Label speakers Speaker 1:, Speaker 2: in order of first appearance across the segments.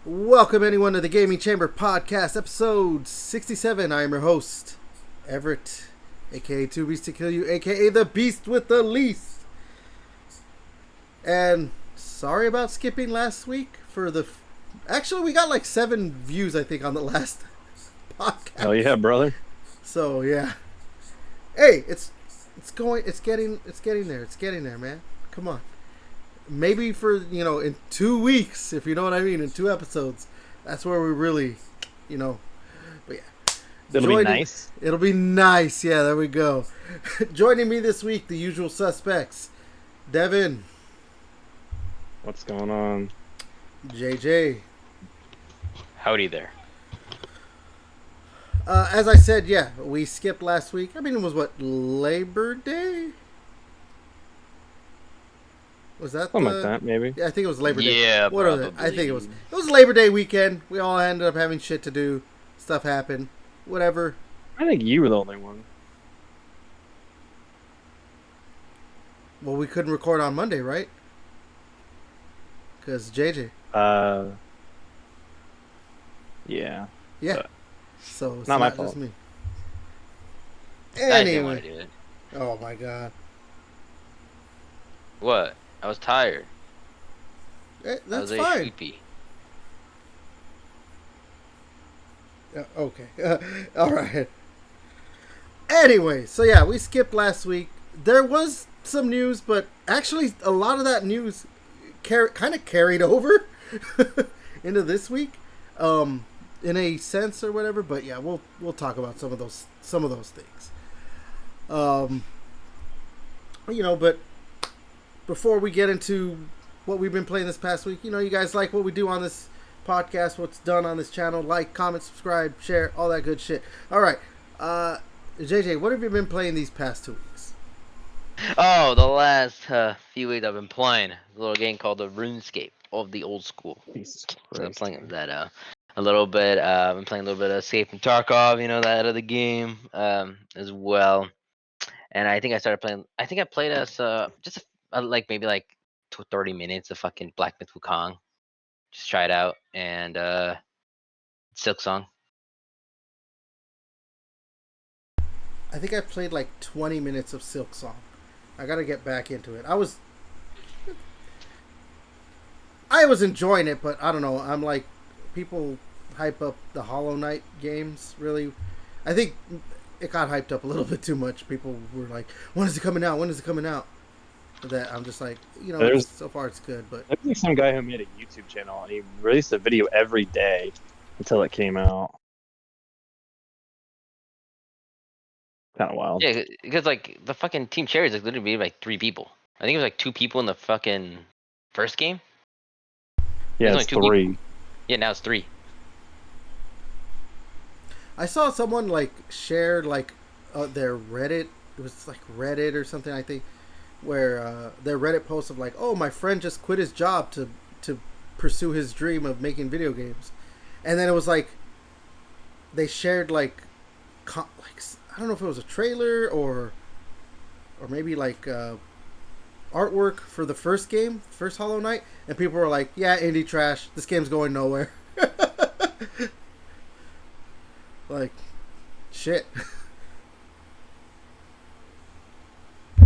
Speaker 1: Welcome anyone to the Gaming Chamber Podcast, episode 67. I am your host, Everett, aka Two Beasts to Kill You, aka the Beast with the Least. And sorry about skipping last week for the... Actually, we got like 7 views, I think, on the last podcast.
Speaker 2: Hell yeah, brother.
Speaker 1: So, yeah. Hey, it's getting there, man. Come on. Maybe for, in 2 weeks, if you know what I mean, in 2 episodes. That's where we really, but yeah.
Speaker 2: It'll be nice.
Speaker 1: It'll be nice. Yeah, there we go. Joining me this week, the usual suspects. Devin.
Speaker 2: What's going on?
Speaker 1: JJ.
Speaker 3: Howdy there.
Speaker 1: As I said, yeah, we skipped last week. I mean, it was Labor Day? Was that
Speaker 2: something like that, maybe?
Speaker 1: Yeah, I think it was Labor Day.
Speaker 3: Yeah,
Speaker 1: what
Speaker 3: probably.
Speaker 1: I think it was Labor Day weekend. We all ended up having shit to do. Stuff happened. Whatever.
Speaker 2: I think you were the only one.
Speaker 1: Well, we couldn't record on Monday, right? Because JJ.
Speaker 2: Yeah.
Speaker 1: Yeah.
Speaker 2: But
Speaker 1: so it's
Speaker 2: not my
Speaker 1: just
Speaker 2: fault.
Speaker 1: me.
Speaker 3: I didn't want to
Speaker 1: Anyway.
Speaker 3: do it.
Speaker 1: Oh my god.
Speaker 3: What? I was tired.
Speaker 1: That's
Speaker 3: I was
Speaker 1: fine.
Speaker 3: sleepy.
Speaker 1: Okay. All right. Anyway, so yeah, we skipped last week. There was some news, but actually a lot of that news kind of carried over into this week, in a sense or whatever. But yeah, we'll talk about some of those things. But before we get into what we've been playing this past week, you guys like what we do on this podcast, what's done on this channel. Like, comment, subscribe, share, all that good shit. All right. JJ, what have you been playing these past 2 weeks?
Speaker 3: Oh, the last few weeks I've been playing a little game called the RuneScape of the old school.
Speaker 2: Jesus
Speaker 3: So I'm
Speaker 2: Christ.
Speaker 3: playing that a little bit. I'm playing a little bit of Escape from Tarkov, that other game as well. And I think I started playing. I think I played as just maybe 30 minutes of fucking Black Myth Wukong. Just try it out and Silk Song.
Speaker 1: I think I played like 20 minutes of Silk Song. I gotta get back into it. I was enjoying it, but I don't know. I'm like, people hype up the Hollow Knight games, really. I think it got hyped up a little bit too much. People were like, when is it coming out? When is it coming out? That I'm just like, so far it's good, but
Speaker 2: There's like some guy who made a YouTube channel and he released a video every day until it came out. Kind of wild.
Speaker 3: Yeah, because the fucking Team Cherry is literally like 3 people. I think it was like 2 people in the fucking first game.
Speaker 2: Yeah,
Speaker 3: There's
Speaker 2: it's
Speaker 3: only 2
Speaker 2: 3.
Speaker 3: people. Yeah, now it's 3.
Speaker 1: I saw someone shared their Reddit. It was like Reddit or something, I think, where their Reddit post of oh, my friend just quit his job to pursue his dream of making video games, and then it was they shared I don't know if it was a trailer or maybe artwork for the first game, first Hollow Knight, and people were like, yeah, indie trash, this game's going nowhere. Shit.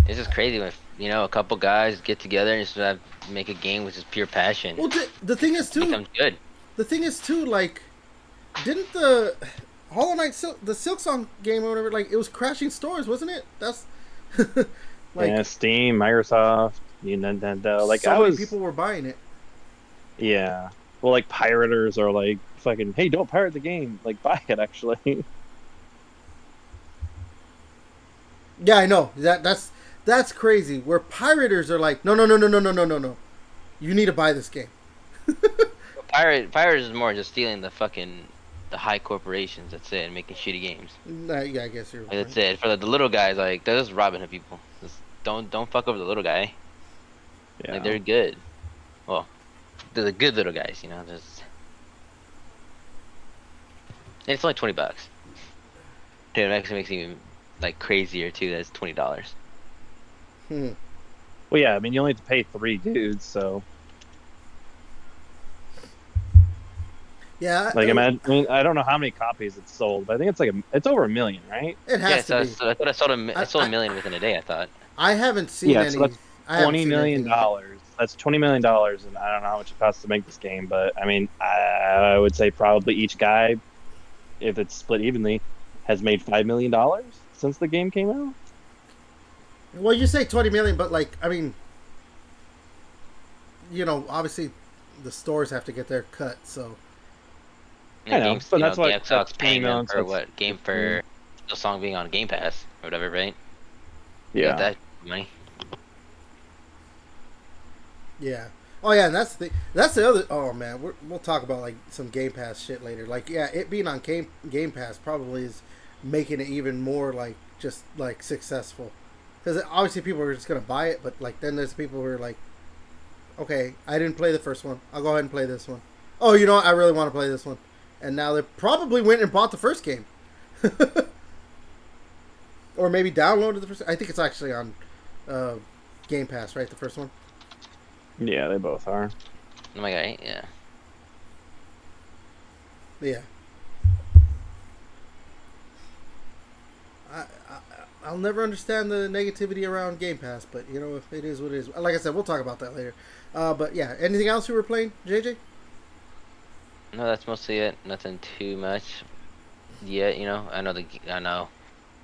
Speaker 3: It's just crazy when a couple guys get together and just make a game with just pure passion.
Speaker 1: Well, the thing is too.
Speaker 3: It becomes good.
Speaker 1: The thing is too, didn't the Hollow Knight the Silk Song game or whatever, it was crashing stores, wasn't it? That's
Speaker 2: yeah, Steam, Microsoft, Nintendo.
Speaker 1: So many people were buying it.
Speaker 2: Yeah. Well, pirators are fucking, hey, don't pirate the game. Buy it actually.
Speaker 1: Yeah, I know. That's crazy. Where pirators are no. You need to buy this game.
Speaker 3: Pirates is more just stealing the high corporations. That's it, and making shitty games.
Speaker 1: Yeah, I guess you're right.
Speaker 3: That's it. For the little guys, they're just robbing people. Just don't fuck over the little guy.
Speaker 2: Yeah.
Speaker 3: They're good. Well, they're the good little guys, Just. And it's only $20. Dude, it actually makes it even crazier too. That's $20.
Speaker 1: Hmm.
Speaker 2: Well, yeah, I mean, you only have to pay 3 dudes, so
Speaker 1: Yeah,
Speaker 2: Like imagine, I mean, I don't know how many copies it's sold, but I think it's like it's over 1 million, right?
Speaker 1: it
Speaker 3: Yeah,
Speaker 1: has to be.
Speaker 3: I thought I
Speaker 1: I,
Speaker 3: sold
Speaker 1: I
Speaker 3: a million within a day. I thought.
Speaker 1: I haven't seen
Speaker 2: Yeah, so
Speaker 1: any.
Speaker 2: that's
Speaker 1: I haven't
Speaker 2: twenty
Speaker 1: seen
Speaker 2: million
Speaker 1: anything on it.
Speaker 2: dollars. That's $20 million, and I don't know how much it costs to make this game, but I mean, I would say probably each guy, if it's split evenly, has made $5 million since the game came out.
Speaker 1: Well, you say 20 million, but like, I mean, obviously, the stores have to get their cut. So
Speaker 3: And
Speaker 2: I
Speaker 3: the
Speaker 2: know,
Speaker 3: games,
Speaker 2: but that's what
Speaker 3: Xbox
Speaker 2: that's 20
Speaker 3: paying them
Speaker 2: million. So
Speaker 3: for
Speaker 2: that's
Speaker 3: what game
Speaker 2: 15.
Speaker 3: for the song being on Game Pass or whatever, right? They got
Speaker 2: Yeah,
Speaker 3: that money.
Speaker 1: yeah. Oh yeah, and that's the other. Oh man, we'll talk about like some Game Pass shit later. Like yeah, it being on Game Pass probably is making it even more like just like successful. Because obviously people are just gonna buy it, but like then there's people who are like, okay, I didn't play the first one. I'll go ahead and play this one. Oh, you know what? I really want to play this one. And now they probably went and bought the first game. Or maybe downloaded the first. I think it's actually on uh, Game Pass, right? The first one.
Speaker 2: yeah, they both are.
Speaker 3: Oh my god, yeah.
Speaker 1: Yeah. I'll never understand the negativity around Game Pass, but it is what it is. Like I said, we'll talk about that later. But yeah, anything else you were playing, JJ?
Speaker 3: No, that's mostly it. Nothing too much yet. I know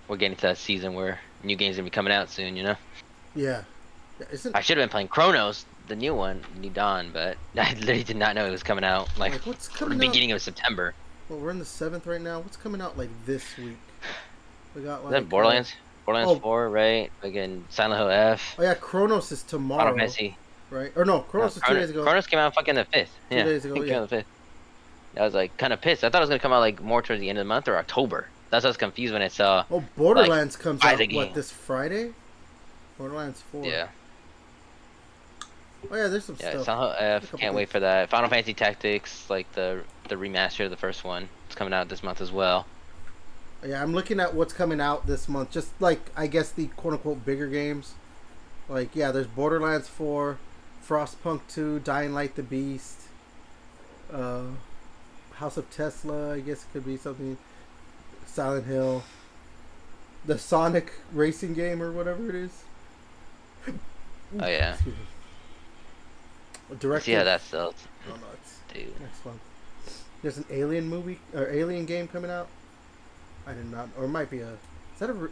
Speaker 3: we're getting to that season where new games gonna be coming out soon.
Speaker 1: Yeah. Isn't
Speaker 3: I should have been playing Chronos, the new one, New Dawn, but I literally did not know it was coming out like
Speaker 1: like what's
Speaker 3: for the
Speaker 1: coming out?
Speaker 3: beginning of September.
Speaker 1: Well, we're in the 7th right now. What's coming out like this week? We got
Speaker 3: Is
Speaker 1: like
Speaker 3: that Borderlands? Borderlands
Speaker 1: oh
Speaker 3: 4, right? Again, Silent Hill F.
Speaker 1: oh yeah, Chronos is
Speaker 3: Final
Speaker 1: tomorrow,
Speaker 3: Fantasy.
Speaker 1: right? Or no,
Speaker 3: No,
Speaker 1: Chronos is 2 days ago.
Speaker 3: Chronos came out fucking the 5th.
Speaker 1: 2
Speaker 3: Yeah,
Speaker 1: days
Speaker 3: I
Speaker 1: ago,
Speaker 3: think it came
Speaker 1: yeah.
Speaker 3: out the 5th. I was like kind of pissed. I thought it was gonna come out like more towards the end of the month or October. That's why I was confused when I saw.
Speaker 1: Oh, Borderlands comes
Speaker 3: buy
Speaker 1: out
Speaker 3: the game.
Speaker 1: this Friday? Borderlands 4.
Speaker 3: Yeah,
Speaker 1: Oh yeah, there's some
Speaker 3: yeah.
Speaker 1: stuff.
Speaker 3: Silent Hill
Speaker 1: A
Speaker 3: F.
Speaker 1: couple
Speaker 3: Can't
Speaker 1: things.
Speaker 3: wait for that. Final Fantasy Tactics, like the remaster of the first one. It's coming out this month as well.
Speaker 1: Yeah, I'm looking at what's coming out this month. Just like I guess the quote unquote bigger games. Like yeah, there's Borderlands 4, Frostpunk 2, Dying Light the Beast, uh, House of Tesla. I guess it could be something. Silent Hill, the Sonic racing game or whatever it is.
Speaker 3: Oh yeah.
Speaker 1: Excuse me. Directed.
Speaker 3: See how that sells,
Speaker 1: Oh no, it's
Speaker 3: dude.
Speaker 1: next month. There's an Alien movie or Alien game coming out. I did not, or it might be a. Is that a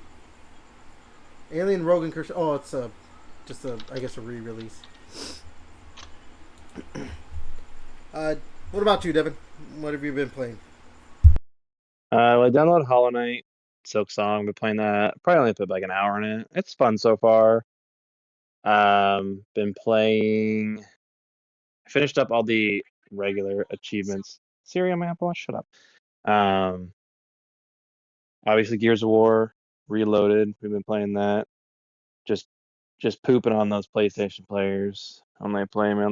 Speaker 1: Alien Rogue Incursion? Oh, it's just I guess a re-release. What about you, Devin? What have you been playing?
Speaker 2: I downloaded Hollow Knight, Silk Song. Been playing that. Probably only put like an hour in it. It's fun so far. Been playing. I finished up all the regular achievements. Siri on my Apple Watch, shut up. Obviously Gears of War Reloaded. We've been playing that. Just pooping on those PlayStation players when they play, man.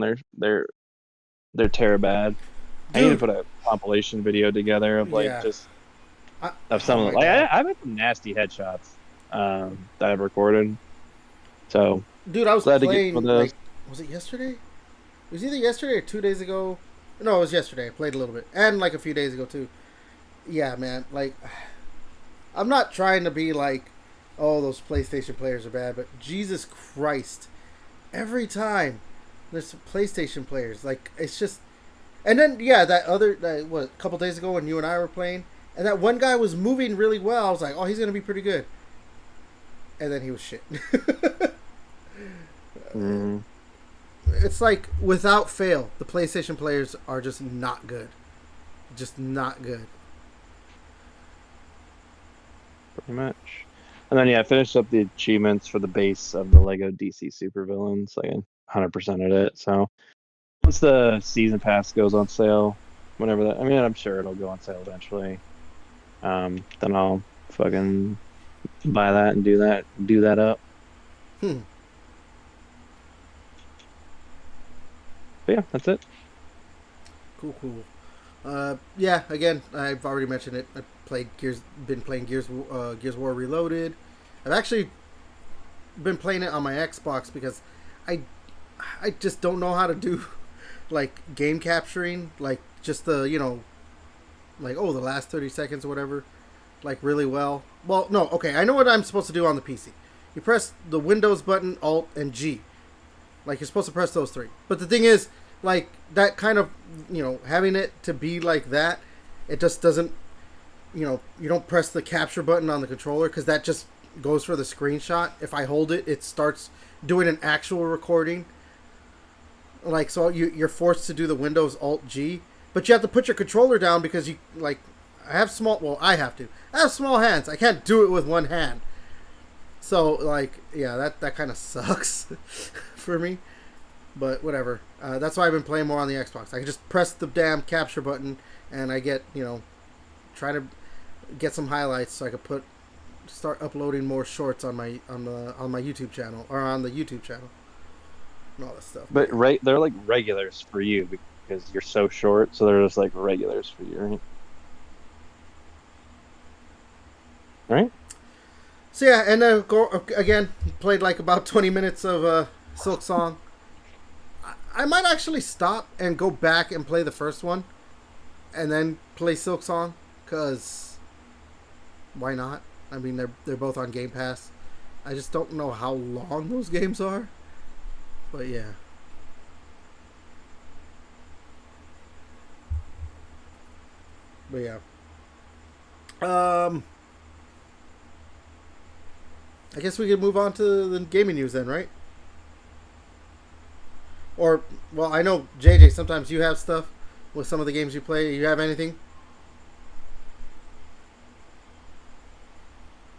Speaker 2: They're terror bad. I need to
Speaker 1: Dude,
Speaker 2: put a compilation video together of like
Speaker 1: yeah.
Speaker 2: just
Speaker 1: I,
Speaker 2: of
Speaker 1: oh
Speaker 2: some of
Speaker 1: my
Speaker 2: the, like
Speaker 1: god,
Speaker 2: I've had some nasty headshots that I've recorded. So
Speaker 1: dude, I was
Speaker 2: glad to get
Speaker 1: playing
Speaker 2: some of those.
Speaker 1: like, was it yesterday? It was either yesterday or 2 days ago. No, it was yesterday. I played a little bit, and like a few days ago too. Yeah, man. Like, I'm not trying to be like, oh, those PlayStation players are bad, but Jesus Christ, every time there's some PlayStation players, like it's just. And then yeah, a couple days ago when you and I were playing, and that one guy was moving really well. I was like, oh, he's gonna be pretty good. And then he was shit.
Speaker 2: Mm,
Speaker 1: It's like without fail, the PlayStation players are just not good. Just not good.
Speaker 2: pretty much. And then yeah, I finished up the achievements for the base of the Lego DC Supervillains. Like 100%ed it. So once the season pass goes on sale, whenever that, I mean, I'm sure it'll go on sale eventually. Then I'll fucking buy that and do that up.
Speaker 1: Hmm.
Speaker 2: But yeah, that's it.
Speaker 1: Cool, cool. Yeah. Again, I've already mentioned it. Been playing Gears of War Reloaded. I've actually been playing it on my Xbox because I just don't know how to do like game capturing, like just the like, oh, the last 30 seconds or whatever, like really well. Well, no, okay, I know what I'm supposed to do on the PC. You press the Windows button, Alt, and G. Like, you're supposed to press those three. But the thing is, like, that kind of, having it to be like that, it just doesn't, you don't press the capture button on the controller because that just goes for the screenshot. If I hold it, it starts doing an actual recording. Like, so you're forced to do the Windows Alt G, but you have to put your controller down because I have small hands. I can't do it with one hand. So, like, yeah, that kind of sucks for me. But whatever. That's why I've been playing more on the Xbox. I can just press the damn capture button and I get, try to get some highlights so I could start uploading more shorts on my YouTube channel or on the YouTube channel. And all that stuff.
Speaker 2: But they're like regulars for you because you're so short, so they're just like regulars for you, right? Right?
Speaker 1: So yeah, and again, played like about 20 minutes of Silk Song. I might actually stop and go back and play the first one, and then play Silk Song, cause why not? I mean, they're both on Game Pass. I just don't know how long those games are, but yeah. But yeah. I guess we could move on to the gaming news then, right? Or, well, I know, JJ, sometimes you have stuff with some of the games you play. You have anything?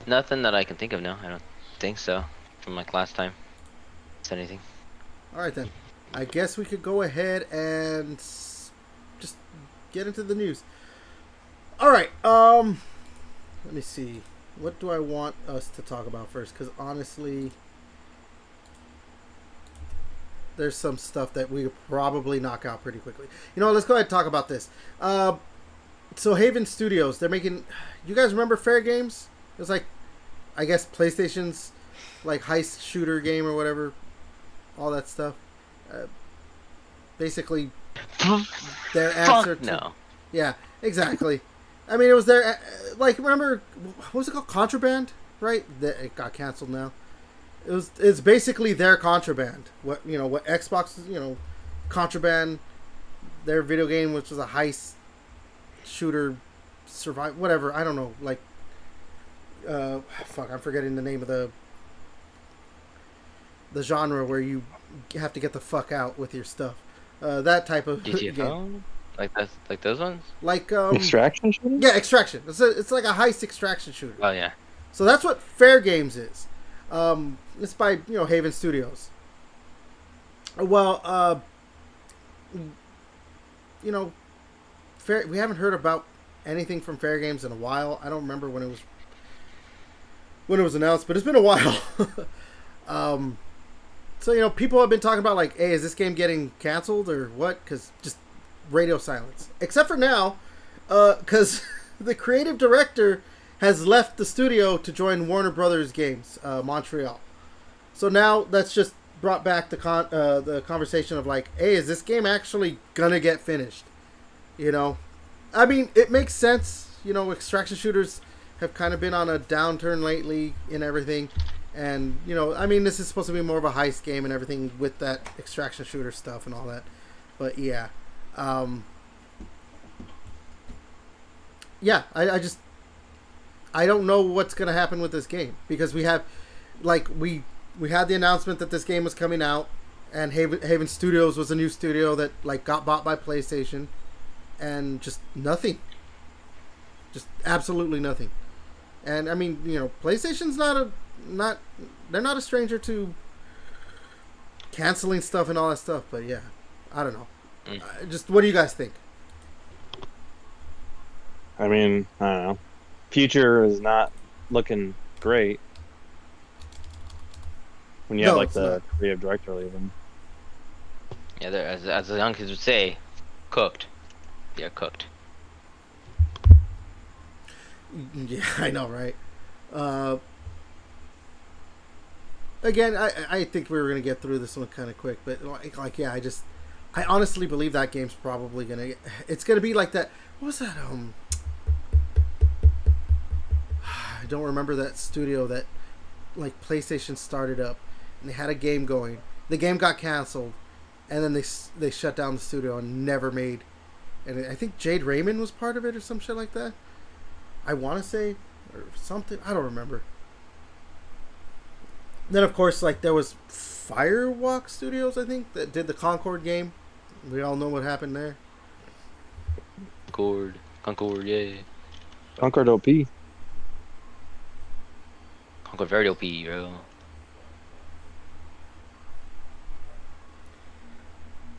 Speaker 3: Nothing that I can think of now. I don't think so. From like last time. Is anything?
Speaker 1: All right, then. I guess we could go ahead and just get into the news. All right. Let me see. What do I want us to talk about first? Because honestly, there's some stuff that we could probably knock out pretty quickly. Let's go ahead and talk about this. So Haven Studios, they're making... You guys remember Fair Games? It was like, I guess, PlayStation's like heist shooter game or whatever. All that stuff. Basically, their answer to...
Speaker 3: No.
Speaker 1: Yeah, exactly. I mean, it was their... Like, remember... What was it called? Contraband? Right? It got canceled now. It's basically their Contraband. What Xbox, Contraband, their video game, which was a heist shooter, survive, whatever. I don't know. Like, I'm forgetting the name of the genre where you have to get the fuck out with your stuff. That type of game.
Speaker 3: Like those ones?
Speaker 1: Like
Speaker 2: Extraction shooter?
Speaker 1: Yeah, Extraction. It's like a heist extraction shooter.
Speaker 3: Oh yeah.
Speaker 1: So that's what Fair Games is. It's by Haven Studios. Well, Fair. We haven't heard about anything from Fair Games in a while. I don't remember when it was announced, but it's been a while. So people have been talking about like, hey, is this game getting canceled or what? Because just radio silence, except for now, because the creative director has left the studio to join Warner Brothers Games, Montreal. So now that's just brought back the conversation of like, hey, is this game actually gonna get finished? I mean, it makes sense. Extraction shooters have kind of been on a downturn lately in everything, and I mean, this is supposed to be more of a heist game and everything with that extraction shooter stuff and all that. But yeah. I don't know what's going to happen with this game because we have, like, we had the announcement that this game was coming out, and Haven Studios was a new studio that like got bought by PlayStation, and just nothing, just absolutely nothing. And I mean, PlayStation's they're not a stranger to canceling stuff and all that stuff. But yeah, I don't know. Just what do you guys think?
Speaker 2: I mean, I don't know. Future is not looking great when you have like the creative director leaving.
Speaker 3: Yeah, they're, as the young kids would say, cooked. They're cooked.
Speaker 1: Yeah, I know, right? Again, I think we were gonna get through this one kind of quick, but like yeah, I honestly believe that game's probably gonna. It's gonna be like that. What was that? I don't remember that studio that like PlayStation started up and they had a game going. The game got canceled, and then they shut down the studio and never made. And I think Jade Raymond was part of it or some shit like that. I want to say or something. I don't remember. Then of course like there was Firewalk Studios, I think, that did the Concord game. We all know what happened there.
Speaker 3: Concord, yeah.
Speaker 2: Concord OP.
Speaker 3: Concord very OP, bro.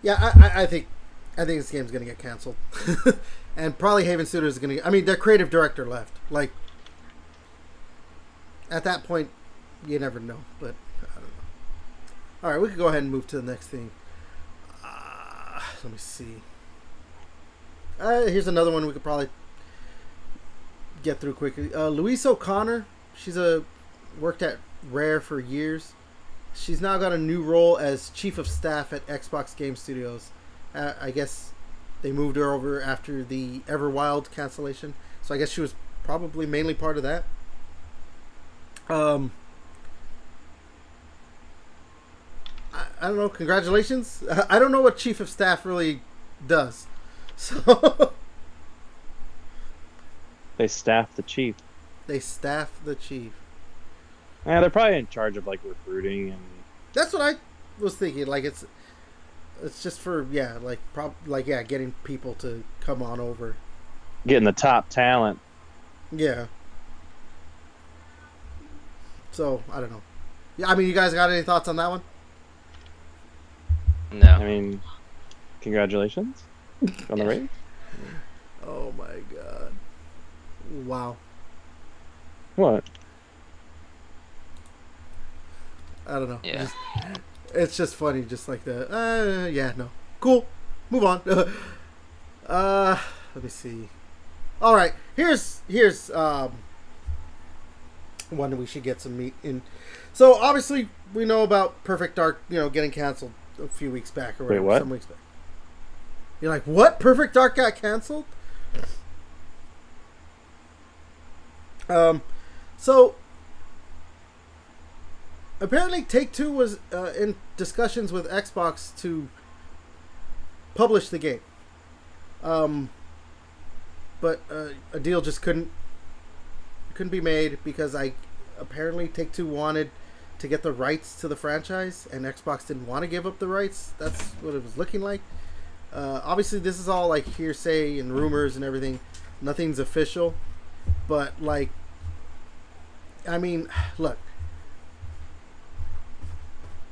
Speaker 1: Yeah, I think this game's gonna get canceled, and probably Haven Studios is gonna. I mean, their creative director left. Like, at that point, you never know. But I don't know. All right, we could go ahead and move to the next thing. Let me see. Here's another one we could probably get through quickly. Louise O'Connor. She's worked at Rare for years. She's now got a new role as chief of staff at Xbox Game Studios. I guess they moved her over after the Everwild cancellation, so I guess she was probably mainly part of that. I don't know. Congratulations. I don't know what chief of staff really does. So
Speaker 2: They staff the chief.
Speaker 1: they staff the chief.
Speaker 2: Yeah, they're probably in charge of like recruiting and.
Speaker 1: That's what I was thinking. Like it's just for getting people to come on over.
Speaker 2: Getting the top talent.
Speaker 1: Yeah. So I don't know. Yeah, I mean, you guys got any thoughts on that one?
Speaker 3: No.
Speaker 2: I mean, congratulations on the raise.
Speaker 1: Oh my god! Wow.
Speaker 2: What?
Speaker 1: I don't know.
Speaker 3: Yeah.
Speaker 1: It's just funny, just like that. Yeah, no. Cool. Move on. Let me see. All right. Here's one that we should get some meat in. So obviously we know about Perfect Dark, getting canceled a few weeks back or whatever.
Speaker 2: Wait, what?
Speaker 1: Some weeks back. You're like, what? Perfect Dark got canceled? So apparently Take-Two was in discussions with Xbox to publish the game. But a deal just couldn't be made because apparently Take-Two wanted to get the rights to the franchise and Xbox didn't want to give up the rights. That's what it was looking like. Obviously this is all like hearsay and rumors and everything. Nothing's official. But like, I mean, look,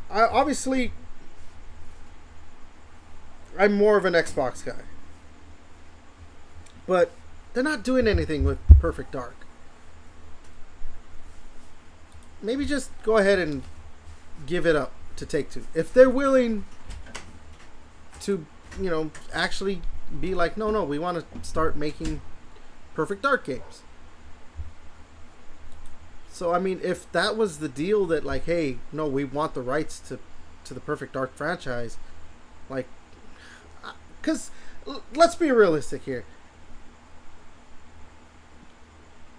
Speaker 1: I'm more of an Xbox guy. But they're not doing anything with Perfect Dark. Maybe just go ahead and give it up to Take-Two. If they're willing to, actually be like, no, we want to start making Perfect Dark games. So, I mean, if that was the deal that, like, hey, no, we want the rights to the Perfect Dark franchise, like, because let's be realistic here.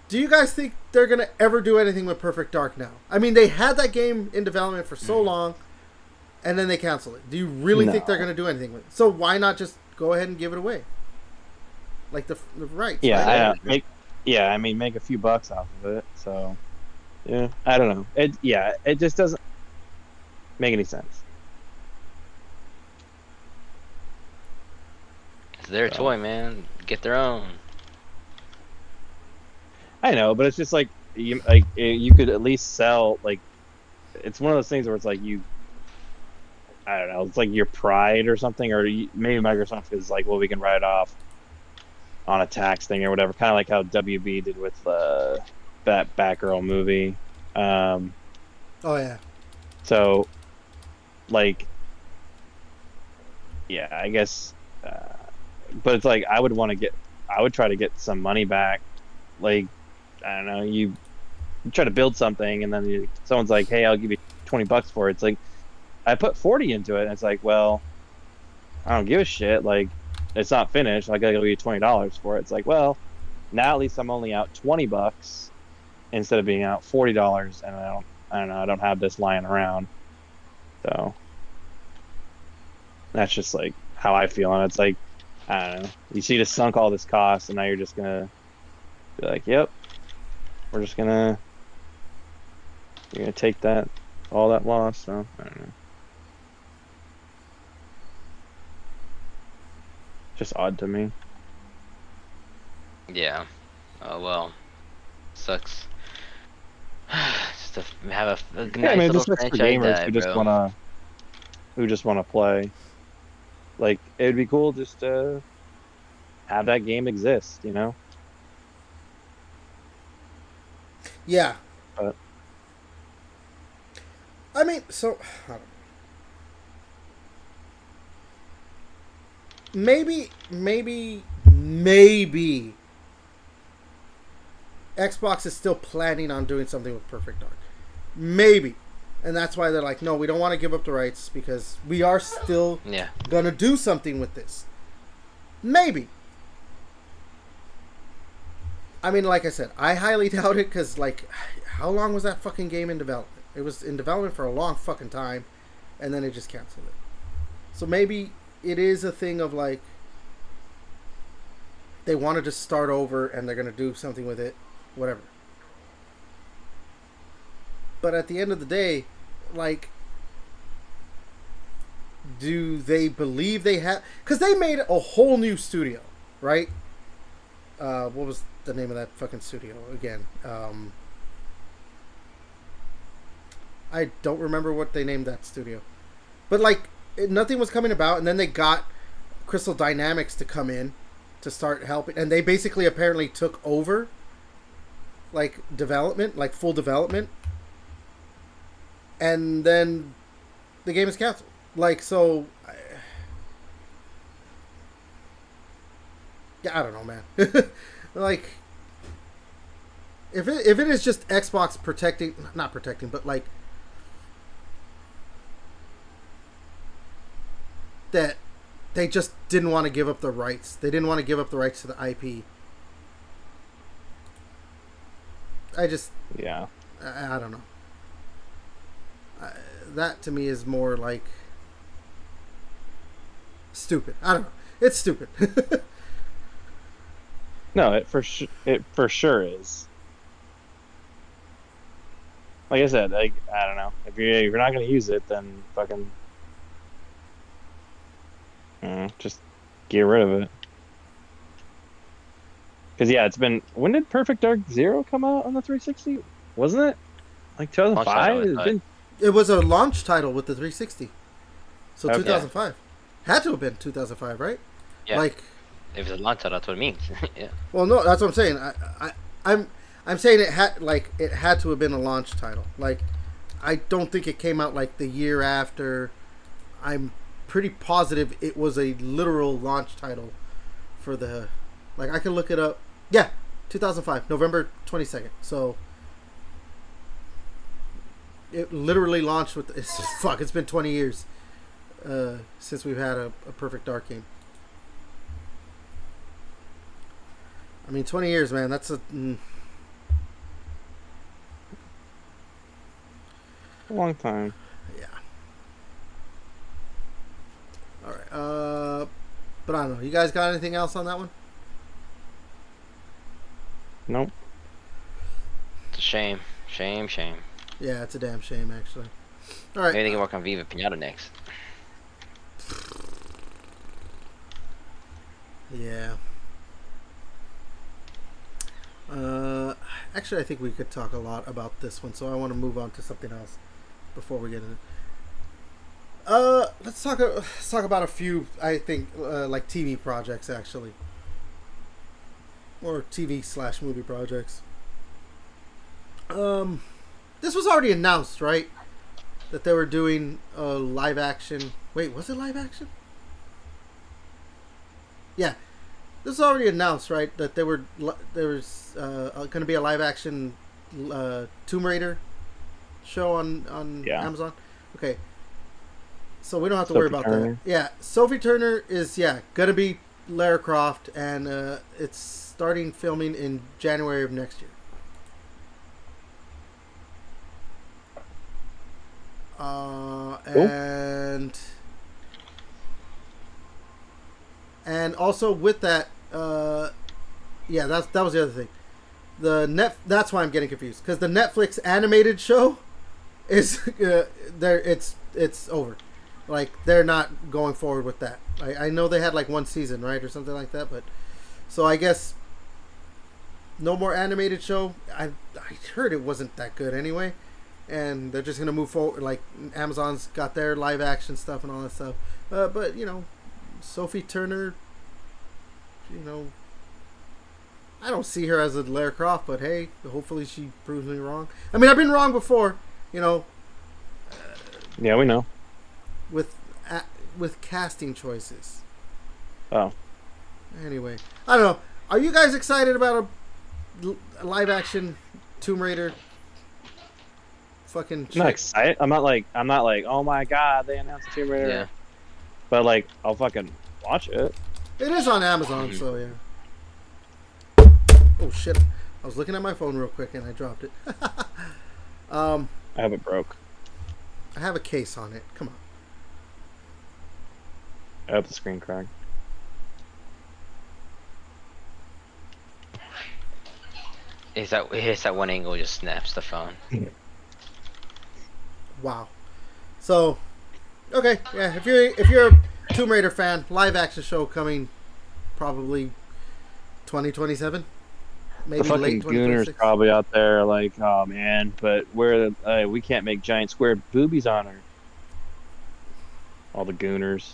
Speaker 1: Do you guys think they're going to ever do anything with Perfect Dark now? I mean, they had that game in development for so long, and then they canceled it. Do you really think they're going to do anything with it? So why not just go ahead and give it away? Like the rights.
Speaker 2: Yeah,
Speaker 1: right?
Speaker 2: make a few bucks off of it. So, yeah, I don't know. It just doesn't make any sense.
Speaker 3: It's their toy, man. Get their own.
Speaker 2: I know, but it's just like you could at least sell like it's one of those things where it's like I don't know, it's like your pride or something, or maybe Microsoft is like, well, we can write off on a tax thing or whatever, kind of like how WB did with that Batgirl movie.
Speaker 1: Oh yeah.
Speaker 2: So, like, yeah, I guess, but it's like I would try to get some money back, like. I don't know, you try to build something and then someone's like, hey, I'll give you $20 for it. It's like, I put 40 into it. And it's like, well, I don't give a shit. Like, it's not finished. I gotta give you $20 for it. It's like, well, now at least I'm only out $20 instead of being out $40, and I don't know, I don't have this lying around. So that's just like how I feel, and it's like, I don't know. You see, just sunk all this cost, and now you're just gonna be like, yep, we're just gonna you're gonna take all that loss. So I don't know. Just odd to me.
Speaker 3: Yeah. Oh well. Sucks. Just to have a
Speaker 2: Yeah, I
Speaker 3: nice
Speaker 2: mean, it
Speaker 3: little
Speaker 2: just sucks for
Speaker 3: franchise
Speaker 2: gamers
Speaker 3: die, bro.
Speaker 2: who just wanna play. Like, it would be cool just to have that game exist, you know?
Speaker 1: Yeah.
Speaker 2: But
Speaker 1: I mean, so I don't know. Maybe Xbox is still planning on doing something with Perfect Dark. Maybe. And that's why they're like, no, we don't want to give up the rights because we are still gonna do something with this. Maybe. I mean, like I said, I highly doubt it because, like, how long was that fucking game in development? It was in development for a long fucking time, and then they just canceled it. So maybe it is a thing of, like, they wanted to start over and they're going to do something with it, whatever. But at the end of the day, like, do they believe they have... Because they made a whole new studio, right? What was the name of that fucking studio again? I don't remember what they named that studio. But, like, nothing was coming about, and then they got Crystal Dynamics to come in to start helping, and they basically apparently took over, like, development, like, full development, and then the game is canceled. Like, so... I don't know, man. Like, if it is just Xbox not protecting, but like that they just didn't want to give up the rights. They didn't want to give up the rights to the IP. I don't know. That to me is more like stupid. I don't know. It's stupid.
Speaker 2: no, it for sure is. Like I said, like, I don't know. If you're not gonna use it, then fucking just get rid of it. Because yeah, it's been. When did Perfect Dark Zero come out on the 360? Wasn't it like 2005?
Speaker 1: It was a launch title with the 360. So
Speaker 2: okay.
Speaker 1: 2005 had to have been 2005, right?
Speaker 3: Yeah.
Speaker 1: Like,
Speaker 3: if it's a launch title, that's what it means. Yeah.
Speaker 1: Well, no, that's what I'm saying. I'm saying it had to have been a launch title. Like, I don't think it came out like the year after. I'm pretty positive it was a literal launch title for the. Like, I can look it up. Yeah, 2005, November 22nd. So it literally launched with. It's been 20 years since we've had a Perfect Dark game. I mean, 20 years, man. That's a
Speaker 2: long time.
Speaker 1: Yeah. All right. But I don't know. You guys got anything else on that one?
Speaker 2: Nope.
Speaker 3: It's a shame. Shame.
Speaker 1: Yeah, it's a damn shame, actually. All right.
Speaker 3: Maybe they can work on Viva Pinata next.
Speaker 1: Yeah. Actually, I think we could talk a lot about this one, so I want to move on to something else before we get into it. Let's talk about a few, I think, like TV projects, actually. Or TV/movie projects. This was already announced, right? That they were doing a live action... Wait, was it live action? Yeah. This is already announced, right? That there was going to be a live action Tomb Raider show on
Speaker 2: Yeah.
Speaker 1: Amazon. Okay. So we don't have to worry
Speaker 2: Sophie
Speaker 1: about
Speaker 2: Turner.
Speaker 1: that. Yeah, Sophie Turner is gonna be Lara Croft, and it's starting filming in January of next year.
Speaker 2: Cool.
Speaker 1: And also with that, that was the other thing. That's why I'm getting confused, because the Netflix animated show is there. It's over. Like, they're not going forward with that. I know they had like one season, right, or something like that, but so I guess no more animated show. I heard it wasn't that good anyway, and they're just gonna move forward. Like, Amazon's got their live action stuff and all that stuff, but Sophie Turner, I don't see her as a Lara Croft, but hey, hopefully she proves me wrong. I mean, I've been wrong before,
Speaker 2: Yeah, we know.
Speaker 1: with casting choices.
Speaker 2: Oh,
Speaker 1: Anyway, I don't know. Are you guys excited about a live action Tomb Raider? Fucking
Speaker 2: I'm not excited. I'm not like, oh my god, they announced Tomb Raider.
Speaker 3: Yeah.
Speaker 2: But like, I'll fucking watch it.
Speaker 1: It is on Amazon, so yeah. Oh shit! I was looking at my phone real quick and I dropped it.
Speaker 2: I have it broke.
Speaker 1: I have a case on it. Come on.
Speaker 2: I hope the screen cracked.
Speaker 3: It hits that one angle, just snaps the phone.
Speaker 1: Wow. So, okay, yeah. If you're a Tomb Raider fan, live action show coming probably 2027. Maybe
Speaker 2: The fucking
Speaker 1: late
Speaker 2: gooners
Speaker 1: 2026.
Speaker 2: probably out there like, oh man, but we can't make giant square boobies on her. All the gooners.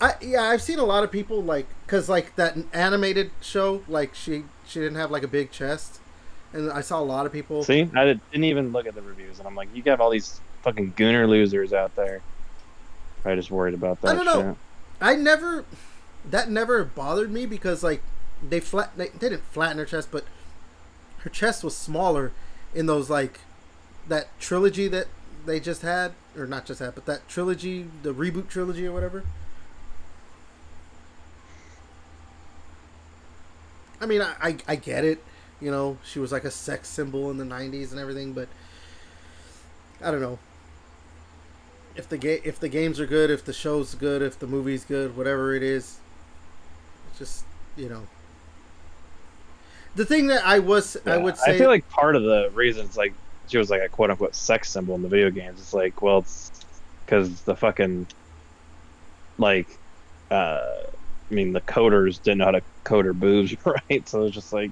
Speaker 1: I've seen a lot of people like, cause like that animated show, like she didn't have like a big chest, and I saw a lot of people.
Speaker 2: See, I didn't even look at the reviews, and I'm like, you have all these fucking gooner losers out there. I just worried about that.
Speaker 1: I don't know. That never bothered me, because like they didn't flatten her chest, but her chest was smaller in those, like, that trilogy that they just had, or not just had, but that trilogy, the reboot trilogy or whatever. I mean, I get it. She was like a sex symbol in the 90s and everything, but I don't know. If the games are good, if the show's good, if the movie's good, whatever it is, it's just, the thing that I would say,
Speaker 2: I feel like part of the reason it's like she was like a quote unquote sex symbol in the video games. It's like, well, it's because the fucking like, I mean, the coders didn't know how to code her boobs right, so it's just like,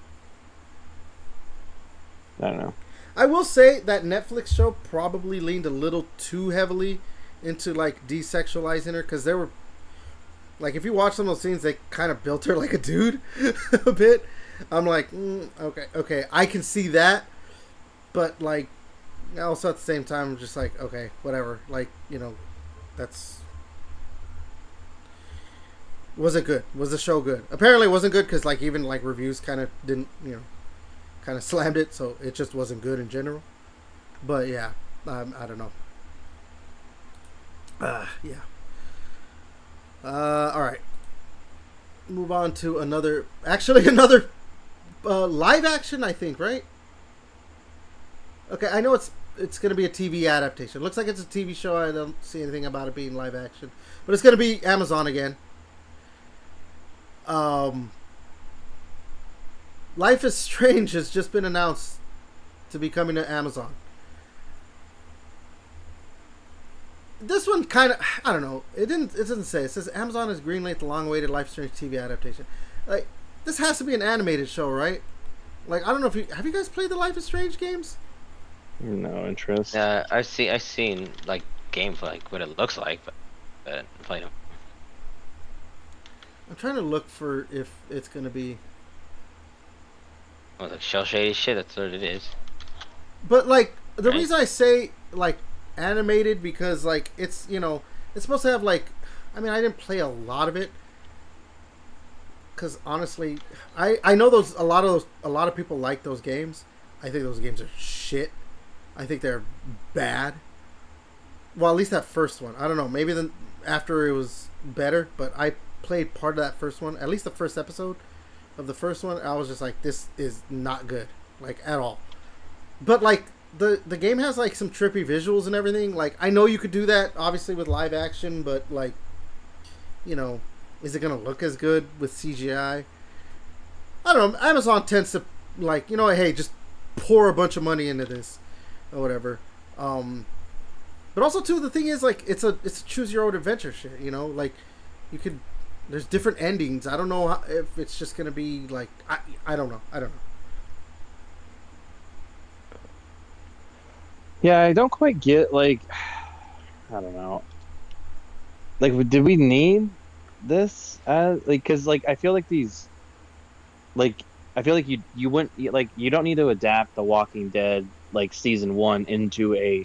Speaker 2: I don't know.
Speaker 1: I will say that Netflix show probably leaned a little too heavily into like desexualizing her, because there were, like, if you watch some of those scenes, they kind of built her like a dude a bit. I'm like, okay, I can see that, but like, also at the same time, I'm just like, okay, whatever. Like, that's. Was it good? Was the show good? Apparently, it wasn't good, because like even like reviews kind of didn't, kind of slammed it, so it just wasn't good in general. But yeah, I don't know. Yeah. All right. Move on to another live action, I think, right? Okay, I know it's going to be a TV adaptation. Looks like it's a TV show. I don't see anything about it being live action, but it's going to be Amazon again. Life is Strange has just been announced to be coming to Amazon. This one kind of, I don't know. It doesn't say. It says Amazon has greenlit the long-awaited Life is Strange TV adaptation. Like, this has to be an animated show, right? Like, I don't know if have you guys played the Life is Strange games?
Speaker 2: No interest.
Speaker 3: I've seen like gameplay, like what it looks like, but I played them.
Speaker 1: I'm trying to look for if it's gonna be.
Speaker 3: Oh, like shell shady shit. That's what it is.
Speaker 1: But like the
Speaker 3: Right.
Speaker 1: reason I say like animated, because like it's it's supposed to have like, I mean, I didn't play a lot of it, because honestly I know a lot of people like those games. I think those games are shit. I think they're bad. well, at least that first one. I don't know. Maybe then after it was better, but I played part of that first one. At least the first episode of the first one, I was just like, this is not good, like at all. But like the game has like some trippy visuals and everything. Like I know you could do that obviously with live action, but like, you know, is it gonna look as good with CGI? I don't know. Amazon tends to like, you know, hey, just pour a bunch of money into this or whatever. But also too, the thing is like it's a choose your own adventure shit. You know, like you could. There's different endings. I don't know if it's just gonna be like I don't know. I don't know.
Speaker 2: Yeah, I don't quite get like I don't know. Like, did we need this? Like, cause like I feel like these, like I feel like you wouldn't like you don't need to adapt The Walking Dead like season one into a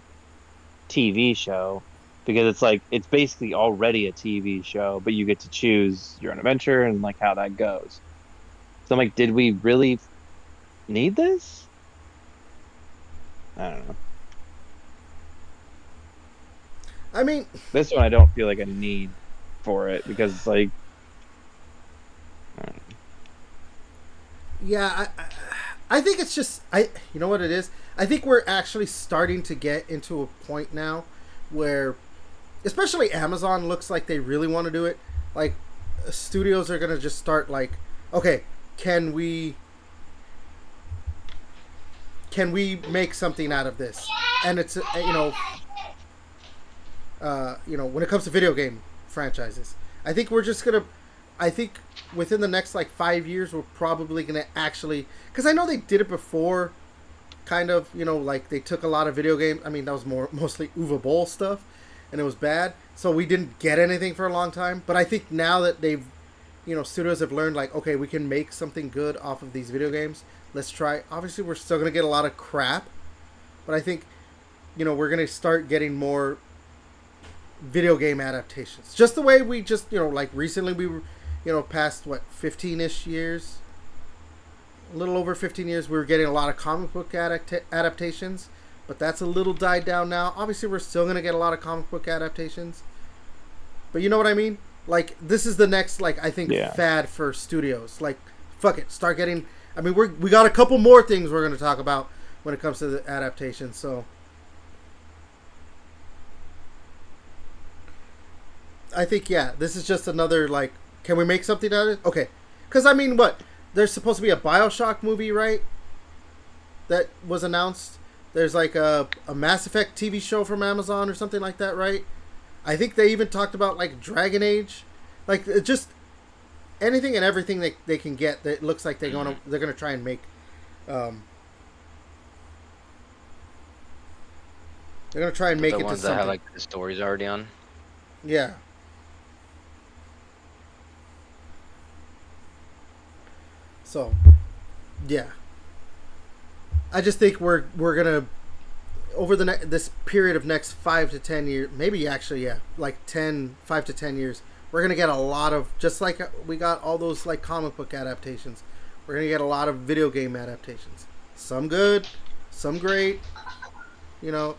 Speaker 2: TV show because it's like it's basically already a TV show, but you get to choose your own adventure and like how that goes. So I'm like, did we really need this? I don't know.
Speaker 1: I mean,
Speaker 2: This one I don't feel like a need for it because like I don't know.
Speaker 1: yeah, I think it's just you know what it is. I think we're actually starting to get into a point now where, especially Amazon, looks like they really want to do it. Like studios are gonna just start like, okay, can we make something out of this? And it's when it comes to video game franchises, I think we're just gonna. I think within the next like 5 years, we're probably gonna actually, because I know they did it before, kind of. You know, like they took a lot of video games. I mean, that was mostly Uwe Boll stuff, and it was bad. So we didn't get anything for a long time. But I think now that they've, studios have learned like, okay, we can make something good off of these video games. Let's try. Obviously, we're still gonna get a lot of crap, but I think, we're gonna start getting more video game adaptations. Just the way we just, like recently we were, past what 15-ish years, a little over 15 years, we were getting a lot of comic book adaptations, but that's a little died down now. Obviously, we're still gonna get a lot of comic book adaptations, but you know what I mean. Like this is the next, like I think, fad for studios. Like, fuck it, start getting. I mean, we got a couple more things we're gonna talk about when it comes to the adaptations. So I think, this is just another, like, can we make something out of it? Okay. Because, I mean, what? There's supposed to be a Bioshock movie, right? That was announced. There's, like, a Mass Effect TV show from Amazon or something like that, right? I think they even talked about, like, Dragon Age. Like, just anything and everything they can get that looks like they're gonna try and make. They're gonna try and make it to something.
Speaker 3: The ones that have, like, the stories already on?
Speaker 1: Yeah. So, yeah. I just think we're gonna over this period of next 5 to 10 years, maybe actually like 5 to 10 years, we're gonna get a lot of, just like we got all those like comic book adaptations. We're gonna get a lot of video game adaptations. Some good, some great,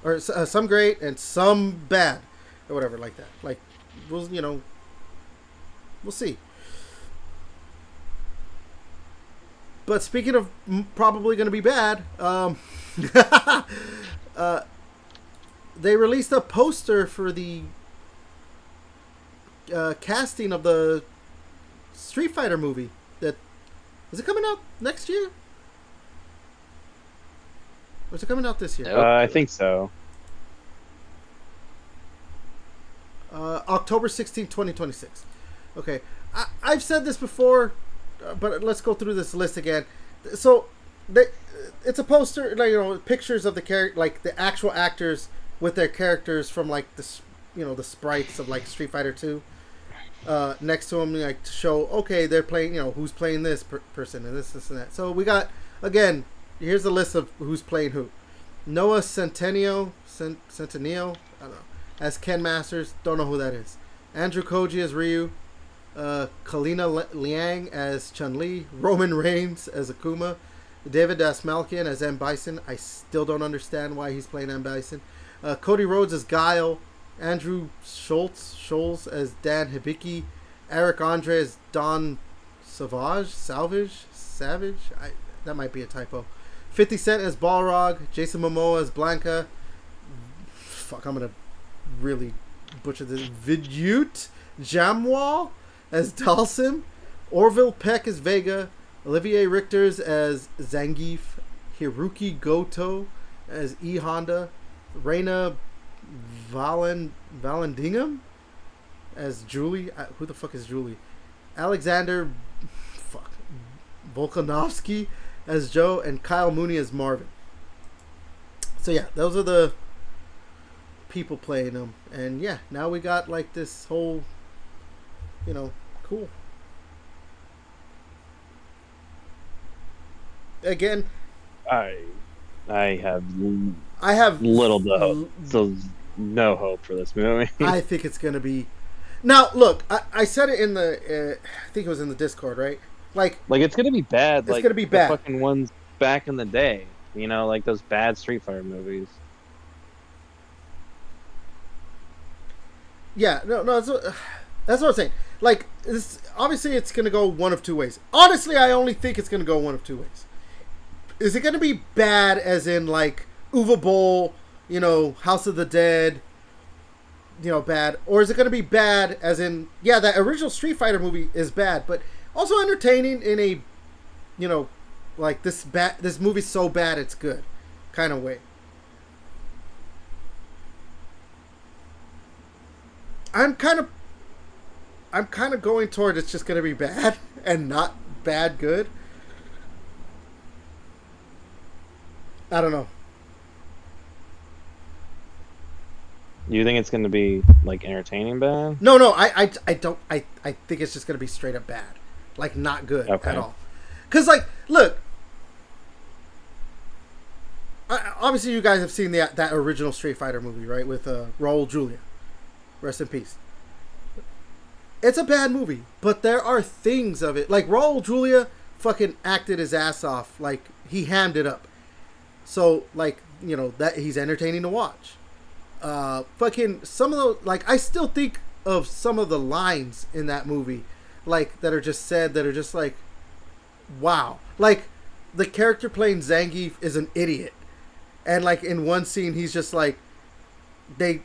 Speaker 1: or some great and some bad, or whatever like that. Like we'll see. But speaking of probably going to be bad, they released a poster for the casting of the Street Fighter movie. Is it coming out next year? Or is it coming out this year?
Speaker 2: I think so.
Speaker 1: October 16th, 2026. Okay. I've said this before, but let's go through this list again. So, it's a poster, like, pictures of the like the actual actors with their characters from like the sprites of like Street Fighter 2. Next to them, like to show, okay, they're playing, who's playing this person and this and that. So we got, again, here's the list of who's playing who. Noah Centineo, I don't know, as Ken Masters, don't know who that is. Andrew Koji as Ryu. Kalina Liang as Chun-Li, Roman Reigns as Akuma, David Dasmalkian as M. Bison. I still don't understand why he's playing M. Bison. Cody Rhodes as Guile, Andrew Scholes as Dan Hibiki, Eric Andre as Don Savage. That might be a typo. 50 Cent as Balrog, Jason Momoa as Blanca. Fuck, I'm gonna really butcher this. Vidyut Jamwal as Dalsim, Orville Peck as Vega, Olivier Richters as Zangief, Hiroki Goto as E Honda, Reina Vallandigham as Julie. Who the fuck is Julie? Alexander Volkanovsky as Joe, and Kyle Mooney as Marvin. So yeah, those are the people playing them, and yeah, now we got like this whole, cool. Again,
Speaker 2: I have
Speaker 1: little
Speaker 2: to hope. So no hope for this movie.
Speaker 1: I think it's gonna be. Now look, I said it in the I think it was in the Discord, right? Like
Speaker 2: it's gonna be bad.
Speaker 1: It's gonna be bad.
Speaker 2: The fucking ones back in the day, like those bad Street Fighter movies.
Speaker 1: Yeah, no, that's what I'm saying. Like, obviously, it's gonna go one of two ways. Honestly, I only think it's gonna go one of two ways. Is it gonna be bad, as in like Uwe Boll, House of the Dead, bad, or is it gonna be bad, as in that original Street Fighter movie is bad, but also entertaining in a, like this movie's so bad it's good kind of way. I'm kind of going toward it's just going to be bad and not bad good. I don't know.
Speaker 2: You think it's going to be like entertaining bad?
Speaker 1: No, I don't. I think it's just going to be straight up bad. Like not good at all. Cuz like, look, obviously you guys have seen that original Street Fighter movie, right, with Raul Julia. Rest in peace. It's a bad movie, but there are things of it. Like, Raul Julia fucking acted his ass off. Like, he hammed it up. So, like, that he's entertaining to watch. Fucking, some of the, like, I still think of some of the lines in that movie, like, that are just said, that are just like, wow. Like, the character playing Zangief is an idiot. And, like, in one scene, he's just like, they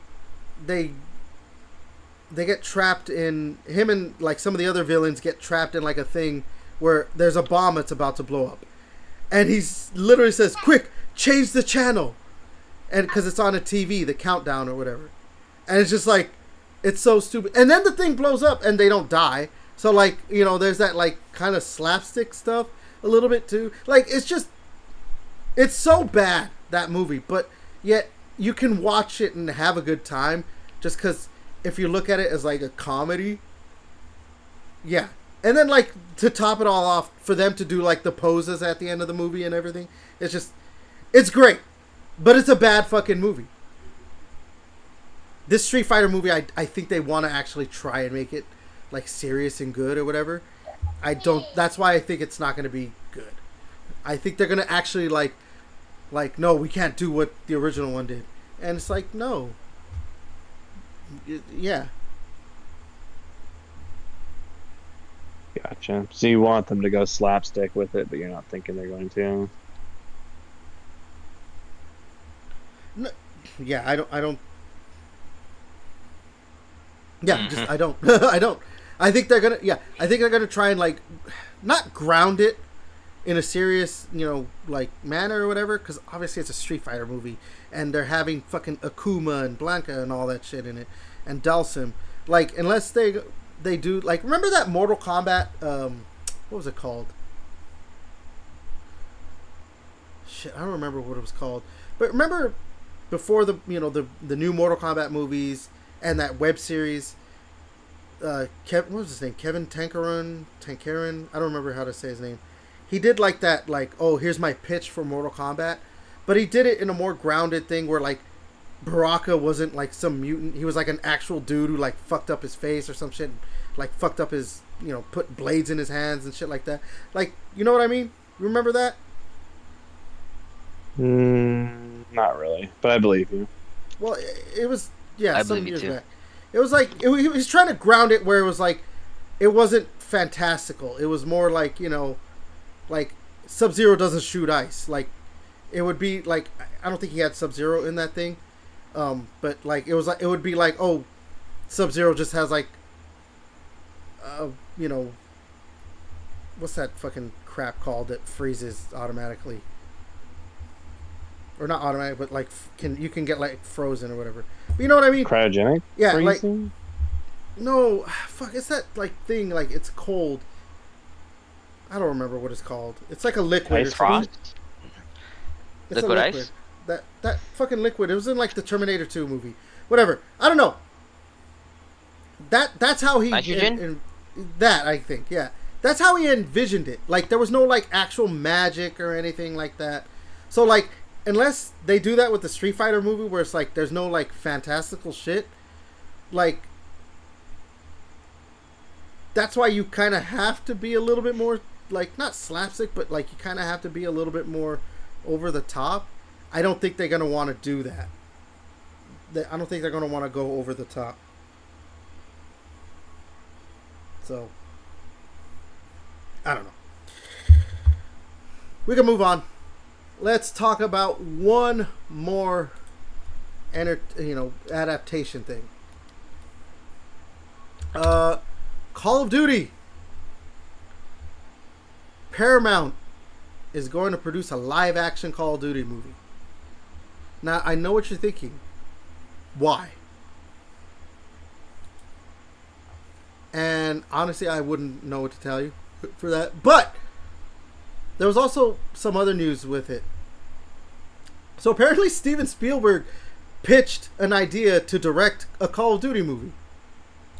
Speaker 1: get trapped in, him and like some of the other villains get trapped in like a thing where there's a bomb that's about to blow up, and he's literally says, "Quick, change the channel," and because it's on a TV, the countdown or whatever, and it's just like, it's so stupid. And then the thing blows up and they don't die. So like, there's that like kind of slapstick stuff a little bit too. Like, it's so bad, that movie, but yet you can watch it and have a good time just because. If you look at it as like a comedy, yeah. And then like to top it all off, for them to do like the poses at the end of the movie and everything, it's great. But it's a bad fucking movie. This Street Fighter movie, I think they want to actually try and make it like serious and good or whatever. That's why I think it's not going to be good. I think they're going to actually like, no, we can't do what the original one did. And it's like, no. Yeah.
Speaker 2: Gotcha. So you want them to go slapstick with it, but you're not thinking they're going to.
Speaker 1: No, yeah, I don't. Yeah, just I don't. I don't. I think they're gonna. Yeah, I think they're gonna try and like, not ground it in a serious, like manner or whatever. Because obviously it's a Street Fighter movie, and they're having fucking Akuma and Blanca and all that shit in it, and Dalsim. Like, unless they do, like, remember that Mortal Kombat? What was it called? Shit, I don't remember what it was called. But remember, before the the new Mortal Kombat movies and that web series, what was his name? Kevin Tankaran? I don't remember how to say his name. He did like that, like, oh, here's my pitch for Mortal Kombat. But he did it in a more grounded thing where, like, Baraka wasn't, like, some mutant. He was, like, an actual dude who, like, fucked up his face or some shit. Like, fucked up his, put blades in his hands and shit like that. Like, you know what I mean? Remember that?
Speaker 2: Not really, but I believe you.
Speaker 1: Well, it was Yeah,
Speaker 3: I
Speaker 1: some
Speaker 3: believe you
Speaker 1: years
Speaker 3: too.
Speaker 1: back. It was like he was trying to ground it where it was like it wasn't fantastical. It was more like like Sub-Zero doesn't shoot ice. Like it would be like I don't think he had Sub-Zero in that thing, but like it was like it would be like oh, Sub-Zero just has like you know what's that fucking crap called that freezes automatically. Or not automatic, but like you can get like frozen or whatever. But you know what I mean?
Speaker 2: Cryogenic
Speaker 1: Yeah,
Speaker 2: freezing?
Speaker 1: like no, fuck, it's that like thing like it's cold. I don't remember what it's called. It's like a liquid.
Speaker 2: Ice
Speaker 1: or something.
Speaker 3: Frost?
Speaker 1: It's
Speaker 3: Liquid
Speaker 1: a liquid.
Speaker 3: ice?
Speaker 1: That fucking liquid. It was in like the Terminator 2 movie. Whatever. I don't know. That's how he
Speaker 3: Nitrogen?
Speaker 1: that I think, yeah. That's how he envisioned it. Like there was no like actual magic or anything like that. So like unless they do that with the Street Fighter movie where it's like there's no like fantastical shit, like that's why you kind of have to be a little bit more like not slapstick, but like you kind of have to be a little bit more over the top. I don't think they're gonna want to do that. I don't think they're gonna want to go over the top. So I don't know. We can move on. Let's talk about one more adaptation thing. Call of Duty. Paramount is going to produce a live action Call of Duty movie. Now, I know what you're thinking. Why? And honestly, I wouldn't know what to tell you for that. But there was also some other news with it. So apparently Steven Spielberg pitched an idea to direct a Call of Duty movie.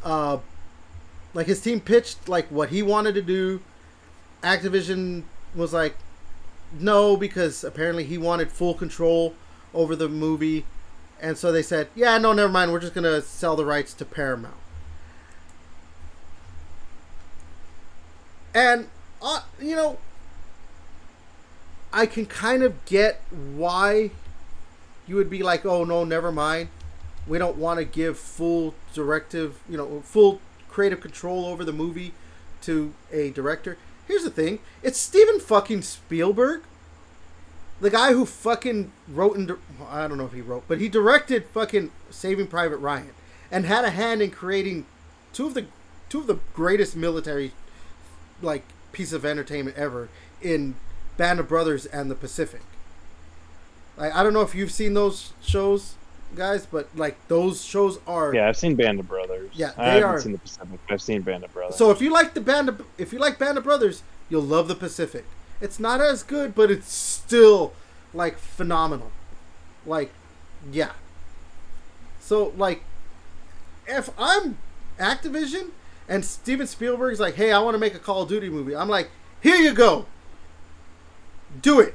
Speaker 1: Like his team pitched like what he wanted to do. Activision was like, no, because apparently he wanted full control over the movie. And so they said, yeah, no, never mind. We're just going to sell the rights to Paramount. And, I can kind of get why you would be like, oh, no, never mind. We don't want to give full full creative control over the movie to a director. Here's the thing. It's Steven fucking Spielberg. The guy who fucking wrote I don't know if he wrote, but he directed fucking Saving Private Ryan and had a hand in creating two of the greatest military like piece of entertainment ever in Band of Brothers and The Pacific. Like I don't know if you've seen those shows, guys, but like those shows are
Speaker 2: Yeah, I've seen Band of Brothers.
Speaker 1: Yeah,
Speaker 2: I
Speaker 1: they
Speaker 2: haven't
Speaker 1: are.
Speaker 2: seen The Pacific, but I've seen Band of Brothers.
Speaker 1: So if you like Band of Brothers, you'll love The Pacific. It's not as good, but it's still like phenomenal. Like, yeah. So like, if I'm Activision and Steven Spielberg's like, hey, I want to make a Call of Duty movie, I'm like, here you go. Do it.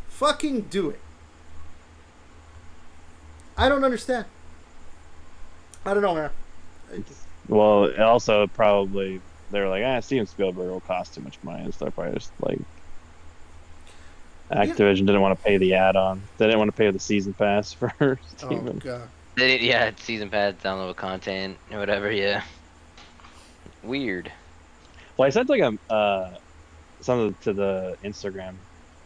Speaker 1: Fucking do it. I don't understand. I don't know, man.
Speaker 2: Well, also probably they were like, Steven Spielberg will cost too much money, and so probably just like Activision didn't want to pay the add-on. They didn't want to pay the season pass for Steven.
Speaker 1: Oh god.
Speaker 3: Yeah, season pass, download content or whatever. Yeah. Weird.
Speaker 2: Well, I sent like something to the Instagram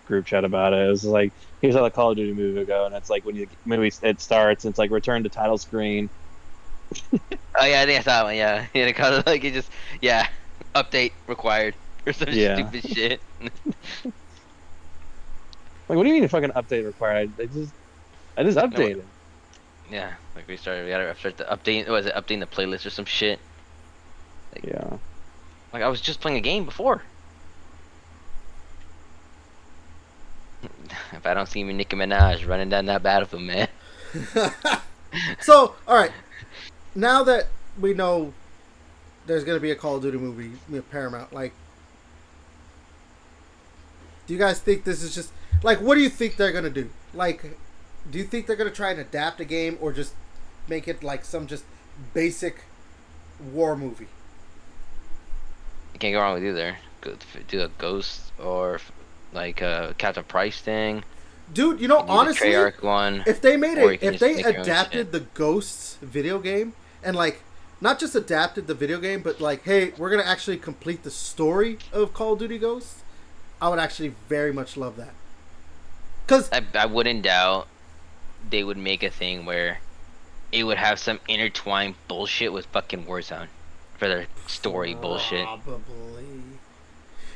Speaker 2: group chat about it. It was like, here's how the Call of Duty movie would go, and it's like when the movie it starts, it's like return to title screen.
Speaker 3: Oh yeah, I think I saw one. Yeah, yeah, kind of like it just update required or some stupid shit.
Speaker 2: Like, what do you mean a fucking update required? I just updated.
Speaker 3: Yeah, like we gotta start the update. Was it updating the playlist or some shit? Like,
Speaker 2: Yeah.
Speaker 3: Like I was just playing a game before. If I don't see me Nicki Minaj running down that battlefield, man.
Speaker 1: So, all right. Now that we know there's going to be a Call of Duty movie with Paramount, like, do you guys think this is just, like, what do you think they're going to do? Like, do you think they're going to try and adapt a game or just make it like some just basic war movie?
Speaker 3: You can't go wrong with either. Do a Ghost or like a Captain Price thing.
Speaker 1: Dude, you know,
Speaker 3: You do the
Speaker 1: honestly,
Speaker 3: Treyarch one,
Speaker 1: if they made
Speaker 3: or you
Speaker 1: it,
Speaker 3: can
Speaker 1: if
Speaker 3: just
Speaker 1: they
Speaker 3: make your own
Speaker 1: adapted
Speaker 3: shit.
Speaker 1: the Ghosts video game and like not just adapted the video game, but like, hey, we're gonna actually complete the story of Call of Duty Ghosts, I would actually very much love that. Cause
Speaker 3: I wouldn't doubt they would make a thing where it would have some intertwined bullshit with fucking Warzone for their story bullshit.
Speaker 1: probably,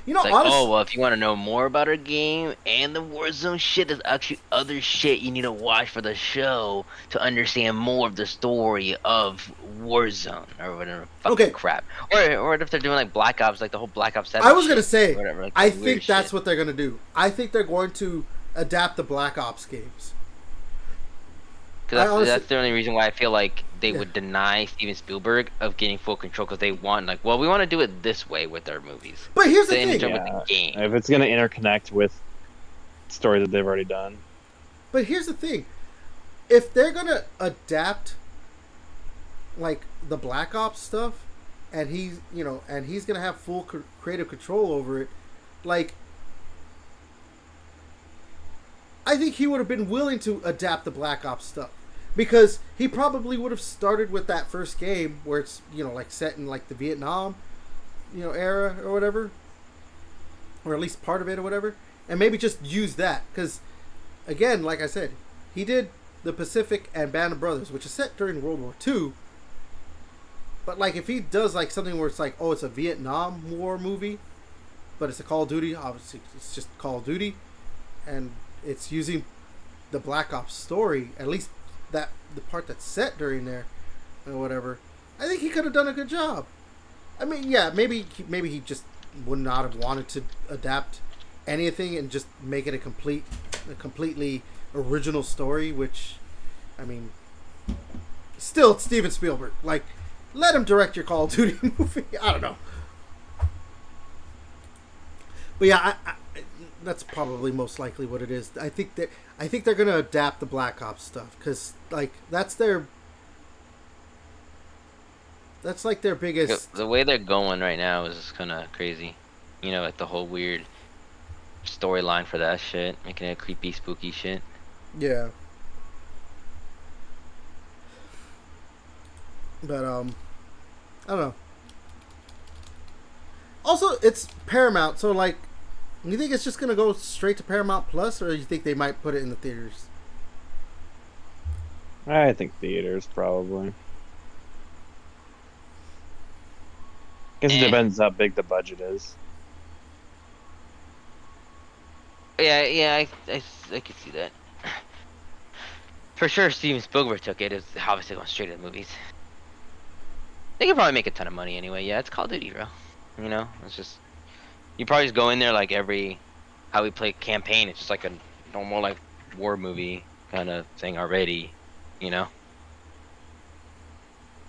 Speaker 1: you know,
Speaker 3: It's like, oh
Speaker 1: honest.
Speaker 3: well, if you want to know more about our game and the Warzone shit, there's actually other shit you need to watch for the show to understand more of the story of Warzone or whatever fucking
Speaker 1: Okay,
Speaker 3: crap. Or if they're doing like Black Ops, like the whole Black Ops
Speaker 1: I
Speaker 3: 7
Speaker 1: was gonna
Speaker 3: shit
Speaker 1: say,
Speaker 3: or whatever, like
Speaker 1: I
Speaker 3: the weird
Speaker 1: think that's
Speaker 3: shit.
Speaker 1: what they're gonna do. I think they're going to adapt the Black Ops games. I
Speaker 3: Because
Speaker 1: honestly,
Speaker 3: that's the only reason why I feel like they
Speaker 1: yeah.
Speaker 3: would deny Steven Spielberg of getting full control because they want like, well, we want to do it this way with our movies.
Speaker 1: But here's the
Speaker 3: They
Speaker 1: thing.
Speaker 3: intern with the
Speaker 2: Yeah,
Speaker 3: game.
Speaker 2: if it's gonna interconnect with story that they've already done.
Speaker 1: But here's the thing. If they're gonna adapt like the Black Ops stuff, and he's gonna have full creative control over it, like I think he would have been willing to adapt the Black Ops stuff because he probably would have started with that first game where it's like set in like the Vietnam era or whatever, or at least part of it or whatever, and maybe just use that because again, like I said, he did the Pacific and Band of Brothers, which is set during World War II. But like, if he does like something where it's like, oh, it's a Vietnam War movie, but it's a Call of Duty, obviously it's just Call of Duty, and it's using the Black Ops story, at least that the part that's set during there, or whatever. I think he could have done a good job. I mean, yeah, maybe he just would not have wanted to adapt anything and just make it a completely original story. Which, I mean, still it's Steven Spielberg. Like, let him direct your Call of Duty movie. I don't know, but yeah, that's probably most likely what it is. I think they're gonna adapt the Black Ops stuff because like that's like their biggest.
Speaker 3: The way they're going right now is kind of crazy. You know, like the whole weird storyline for that shit, making it creepy, spooky shit.
Speaker 1: Yeah. But I don't know. Also, it's Paramount, so like, you think it's just gonna go straight to Paramount Plus, or you think they might put it in the theaters?
Speaker 2: I think theaters probably. Guess it
Speaker 3: Eh.
Speaker 2: depends how big the budget is.
Speaker 3: Yeah, I could see that. For sure, Steven Spielberg took it. It's obviously going straight to the movies. They could probably make a ton of money anyway. Yeah, it's Call of Duty, bro. You know, it's just you probably just go in there like how we play campaign. It's just like a normal like war movie kind of thing already. You know,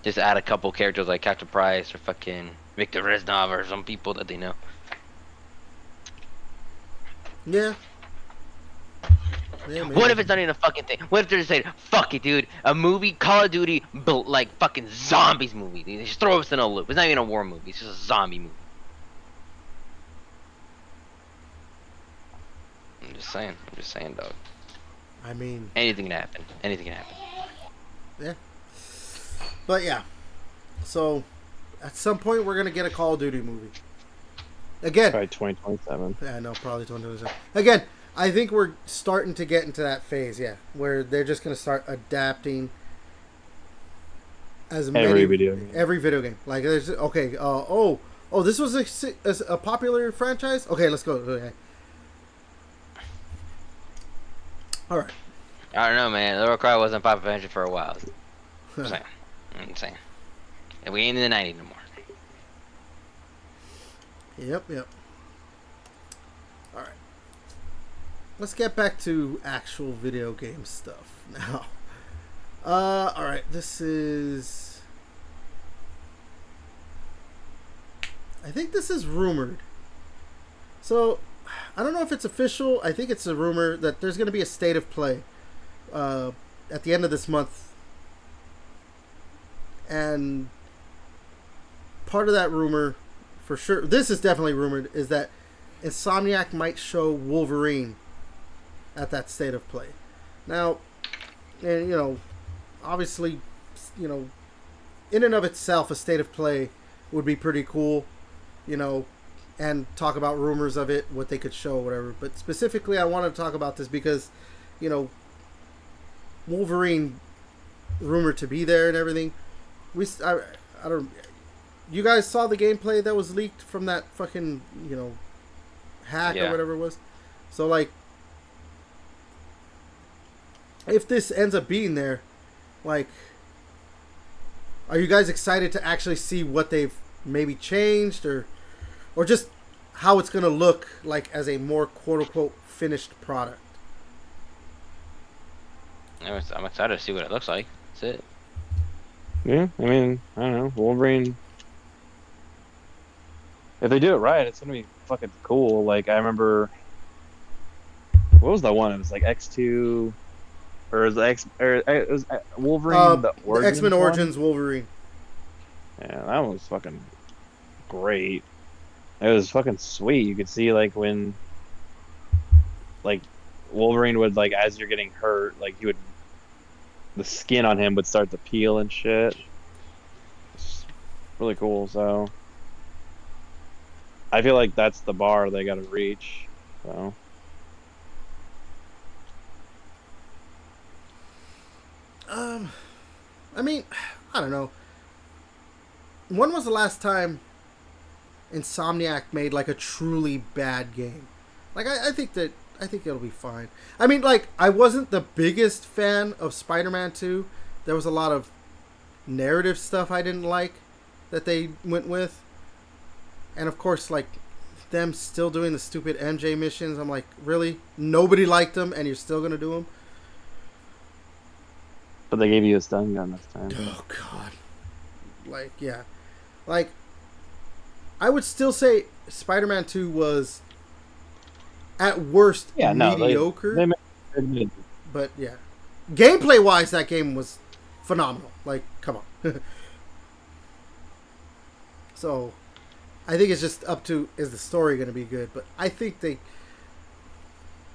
Speaker 3: just add a couple characters like Captain Price or fucking Victor Reznov or some people that they know.
Speaker 1: Yeah. Yeah,
Speaker 3: What if it's not even a fucking thing? What if they're just saying, fuck it, dude, a movie, Call of Duty, like fucking zombies movie. They just throw us in a loop. It's not even a war movie. It's just a zombie movie. I'm just saying, dog.
Speaker 1: I mean,
Speaker 3: Anything can happen. Anything can happen.
Speaker 1: yeah. But yeah, so at some point we're gonna get a Call of Duty movie. Again,
Speaker 2: Probably 2027.
Speaker 1: yeah, no, probably 2027. Again, I think we're starting to get into that phase, yeah, where they're just gonna start adapting
Speaker 2: Every video game.
Speaker 1: every video game. Like, there's okay, this was a popular franchise. Okay, let's go. Okay. All right.
Speaker 3: I don't know, man. Little Cry wasn't popular for a while. I'm saying. And we ain't in the 90s no more.
Speaker 1: Yep. All right. Let's get back to actual video game stuff now. All right. This is. I think this is rumored. So, I don't know if it's official. I think it's a rumor that there's going to be a state of play at the end of this month. And part of that rumor, for sure, this is definitely rumored, is that Insomniac might show Wolverine at that state of play. Now, and you know, obviously, you know, in and of itself, a state of play would be pretty cool, you know, and talk about rumors of it, what they could show, whatever. But specifically, I want to talk about this because, you know, Wolverine rumored to be there and everything. I don't. You guys saw the gameplay that was leaked from that fucking, you know, hack or whatever it was. So like, if this ends up being there, like, are you guys excited to actually see what they've maybe changed or just how it's gonna look like as a more quote unquote finished product?
Speaker 3: I'm excited to see what it looks like. That's it.
Speaker 2: Yeah, I mean, I don't know, Wolverine. If they do it right, it's gonna be fucking cool. Like I remember, what was that one? It was like X2, or it was it was Wolverine the
Speaker 1: X-Men Origins Wolverine.
Speaker 2: Yeah, that one was fucking great. It was fucking sweet. You could see like when, like, Wolverine would, like, as you're getting hurt, like the skin on him would start to peel and shit. It's really cool. So I feel like that's the bar they got to reach. So
Speaker 1: I mean, I don't know. When was the last time Insomniac made like a truly bad game? Like I think it'll be fine. I mean, like, I wasn't the biggest fan of Spider-Man 2. There was a lot of narrative stuff I didn't like that they went with. And of course, like, them still doing the stupid MJ missions. I'm like, really? Nobody liked them and you're still going to do them?
Speaker 2: but they gave you a stun gun this time.
Speaker 1: Oh, God. Like, yeah. Like, I would still say Spider-Man 2 was, at worst, mediocre. But, yeah. Gameplay-wise, that game was phenomenal. Like, come on. So, I think it's just up to, is the story going to be good? But I think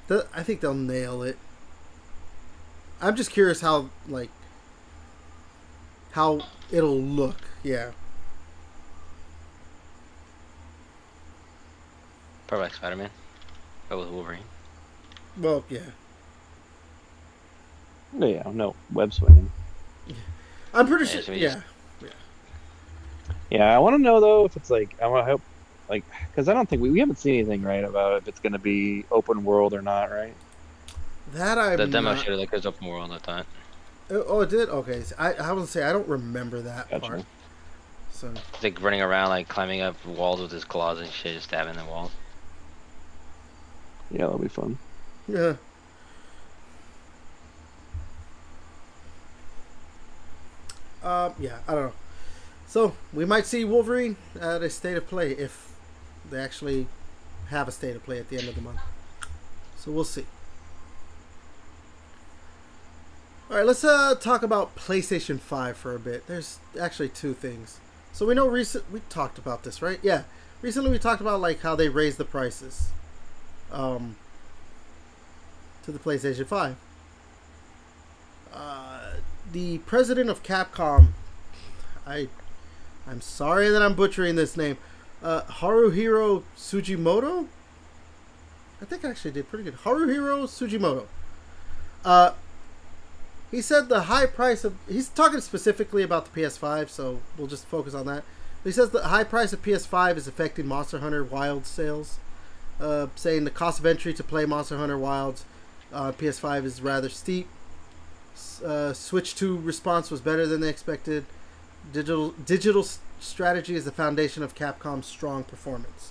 Speaker 1: they'll nail it. I'm just curious how it'll look. Yeah.
Speaker 3: Probably like Spider-Man, but with Wolverine.
Speaker 1: Well, yeah.
Speaker 2: Yeah, no web swinging.
Speaker 1: I'm pretty sure. Yeah.
Speaker 2: Yeah, I want to know though if it's like, I want to hope, like, because I don't think we haven't seen anything right about if it's going to be open world or not, right?
Speaker 3: The demo showed like it was open world, I thought.
Speaker 1: Oh, it did? Okay. So I was say I don't remember that part. So
Speaker 3: it's like running around, like climbing up walls with his claws and shit, just stabbing the walls.
Speaker 2: Yeah, that'll be fun.
Speaker 1: Yeah. Yeah, I don't know. So we might see Wolverine at a state of play if they actually have a state of play at the end of the month. So we'll see. All right, let's talk about PlayStation 5 for a bit. There's actually two things. So we know we talked about this, right? Yeah. Recently we talked about like how they raised the prices to the PlayStation 5. The president of Capcom, I'm sorry that I'm butchering this name, Haruhiro Sugimoto? I think I actually did pretty good. Haruhiro Sugimoto. He said the high price of... He's talking specifically about the PS5, so we'll just focus on that. He says the high price of PS5 is affecting Monster Hunter Wilds sales. Saying the cost of entry to play Monster Hunter Wilds PS5 is rather steep. Switch 2 response was better than they expected. Digital strategy is the foundation of Capcom's strong performance.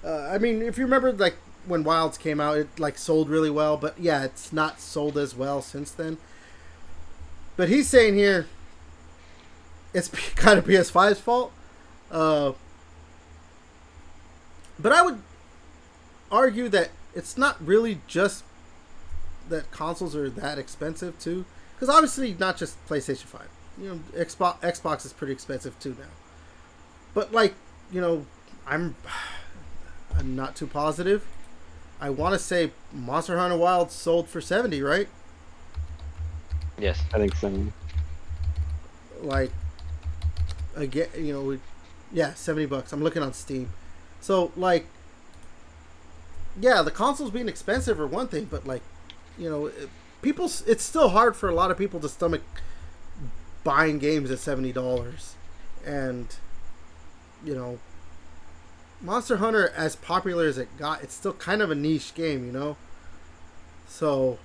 Speaker 1: I mean, if you remember, like, when Wilds came out, it, like, sold really well. But, yeah, it's not sold as well since then. But he's saying here, it's kind of PS5's fault. But I would argue that it's not really just that consoles are that expensive, too. Because obviously, not just PlayStation 5. You know, Xbox is pretty expensive, too, now. But, like, you know, I'm not too positive. I want to say Monster Hunter Wild sold for 70, right?
Speaker 3: Yes.
Speaker 2: I think so.
Speaker 1: Like, again, yeah, $70. I'm looking on Steam. So, like, yeah, the consoles being expensive are one thing, but, like, people, it's still hard for a lot of people to stomach buying games at $70. And, Monster Hunter, as popular as it got, it's still kind of a niche game, So,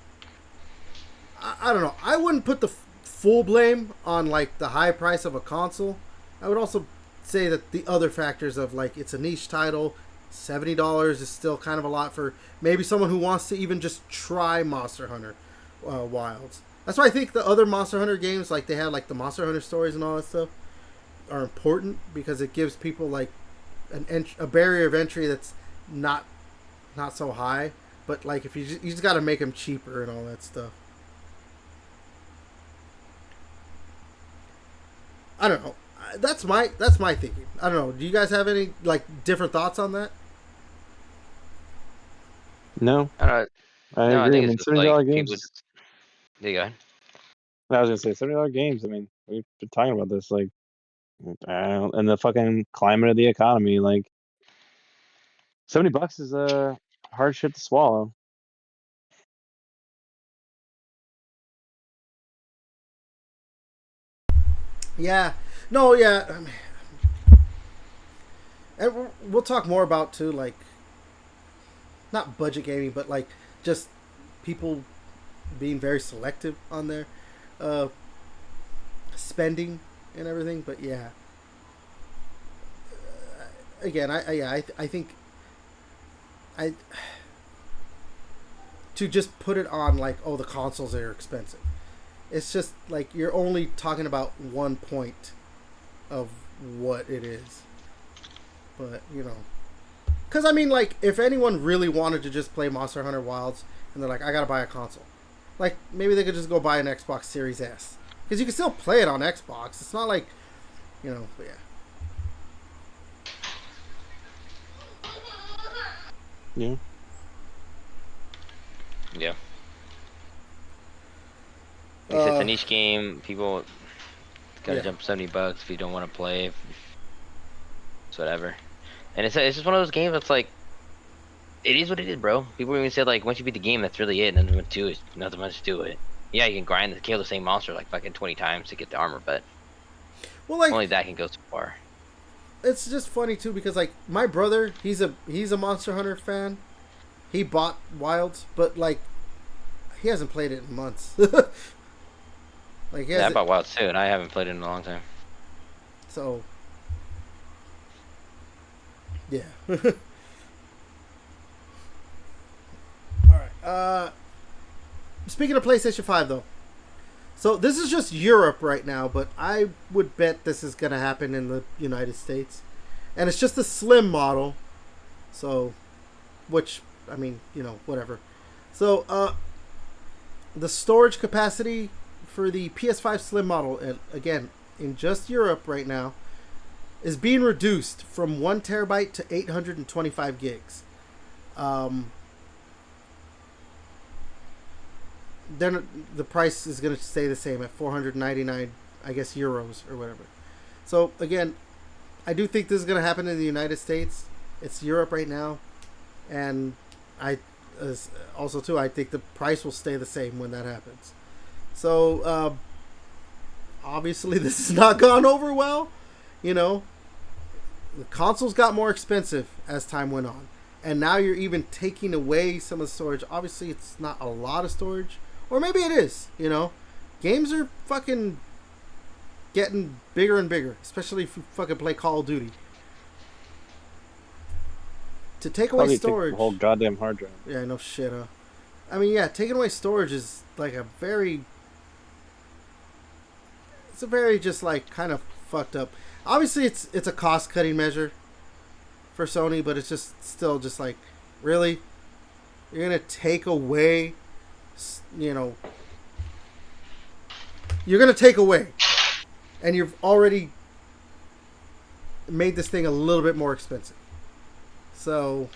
Speaker 1: I don't know. I wouldn't put the full blame on, like, the high price of a console. I would also say that the other factors of, like, it's a niche title, $70 is still kind of a lot for maybe someone who wants to even just try Monster Hunter Wilds. That's why I think the other Monster Hunter games, like, they have, like, the Monster Hunter stories and all that stuff, are important because it gives people, like, a barrier of entry that's not so high, but, like, if you just got to make them cheaper and all that stuff. I don't know. That's my thinking. I don't know. Do you guys have any, like, different thoughts on that?
Speaker 2: No,
Speaker 3: I don't know.
Speaker 2: I
Speaker 3: No, I
Speaker 2: agree. I
Speaker 3: think it's
Speaker 2: mean,
Speaker 3: just like
Speaker 2: $70
Speaker 3: people
Speaker 2: games.
Speaker 3: just. There you go.
Speaker 2: I was gonna say $70 games. I mean, we've been talking about this, like, and the fucking climate of the economy. Like, $70 is a hard shit to swallow.
Speaker 1: Yeah. No, yeah. I mean, and we'll talk more about, too, like, not budget gaming, but, like, just people being very selective on their spending and everything. But, yeah. Again, I think to just put it on, like, oh, the consoles are expensive. It's just, like, you're only talking about one point of what it is. But, because, I mean, like, if anyone really wanted to just play Monster Hunter Wilds and they're like, I gotta buy a console, like, maybe they could just go buy an Xbox Series S. Because you can still play it on Xbox. It's not like, but yeah.
Speaker 2: Yeah.
Speaker 3: Yeah. Like I said, it's a niche game. People gotta jump $70 if you don't want to play. It's whatever. And it's just one of those games that's like, it is what it is, bro. People even said, like, once you beat the game, that's really it. Nothing much to it. Yeah, you can grind and kill the same monster like fucking 20 times to get the armor, but
Speaker 1: well, like,
Speaker 3: only that can go so far.
Speaker 1: It's just funny too because, like, my brother, he's a Monster Hunter fan. He bought Wilds, but, like, he hasn't played it in months. Like,
Speaker 3: I bought Wilds too, and I haven't played it in a long time.
Speaker 1: So, yeah. All right. Speaking of PlayStation 5, though, so this is just Europe right now, but I would bet this is gonna happen in the United States, and it's just a slim model. So, which, I mean, whatever. So, the storage capacity for the PS5 Slim model, and again, in just Europe right now, is being reduced from 1 terabyte to 825 gigs. Then the price is going to stay the same at 499, I guess, euros or whatever. So, again, I do think this is going to happen in the United States. It's Europe right now. And also, too, I think the price will stay the same when that happens. So, obviously, this has not gone over well. The consoles got more expensive as time went on. And now you're even taking away some of the storage. Obviously, it's not a lot of storage. Or maybe it is, Games are fucking getting bigger and bigger. Especially if you fucking play Call of Duty. To take away storage...
Speaker 2: Take the whole goddamn hard drive.
Speaker 1: Yeah, no shit, huh? I mean, yeah, taking away storage is like a very... It's a very just, like, kind of fucked up... Obviously, it's a cost-cutting measure for Sony, but it's just still just like, really? You're going to take away, you're going to take away, and you've already made this thing a little bit more expensive. So,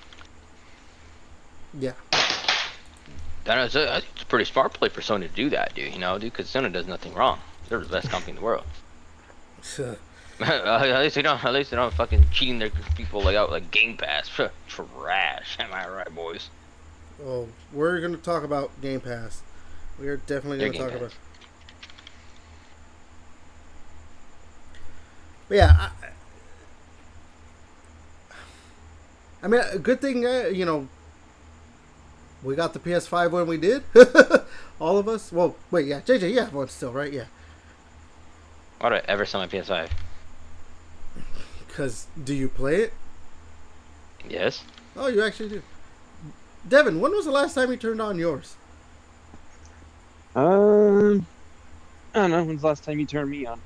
Speaker 1: Yeah.
Speaker 3: It's a pretty smart play for Sony to do that, dude. You know, dude, because Sony does nothing wrong. They're the best company in the world. At least they don't. At least they don't fucking cheating their people like out like Game Pass. Trash. Am I right, boys?
Speaker 1: Oh, we're gonna talk about Game Pass. We are definitely
Speaker 3: Their
Speaker 1: gonna
Speaker 3: Game
Speaker 1: talk
Speaker 3: Pass.
Speaker 1: about. But yeah, I mean, a good thing, you know, we got the PS5 when we did. All of us. Well, wait, yeah, JJ, you have one still, right? Yeah.
Speaker 3: Why do I ever sell my PS5?
Speaker 1: Because do you play it?
Speaker 3: Yes.
Speaker 1: Oh, you actually do. Devin, when was the last time you turned on yours?
Speaker 2: I don't know. When's the last time you turned me on?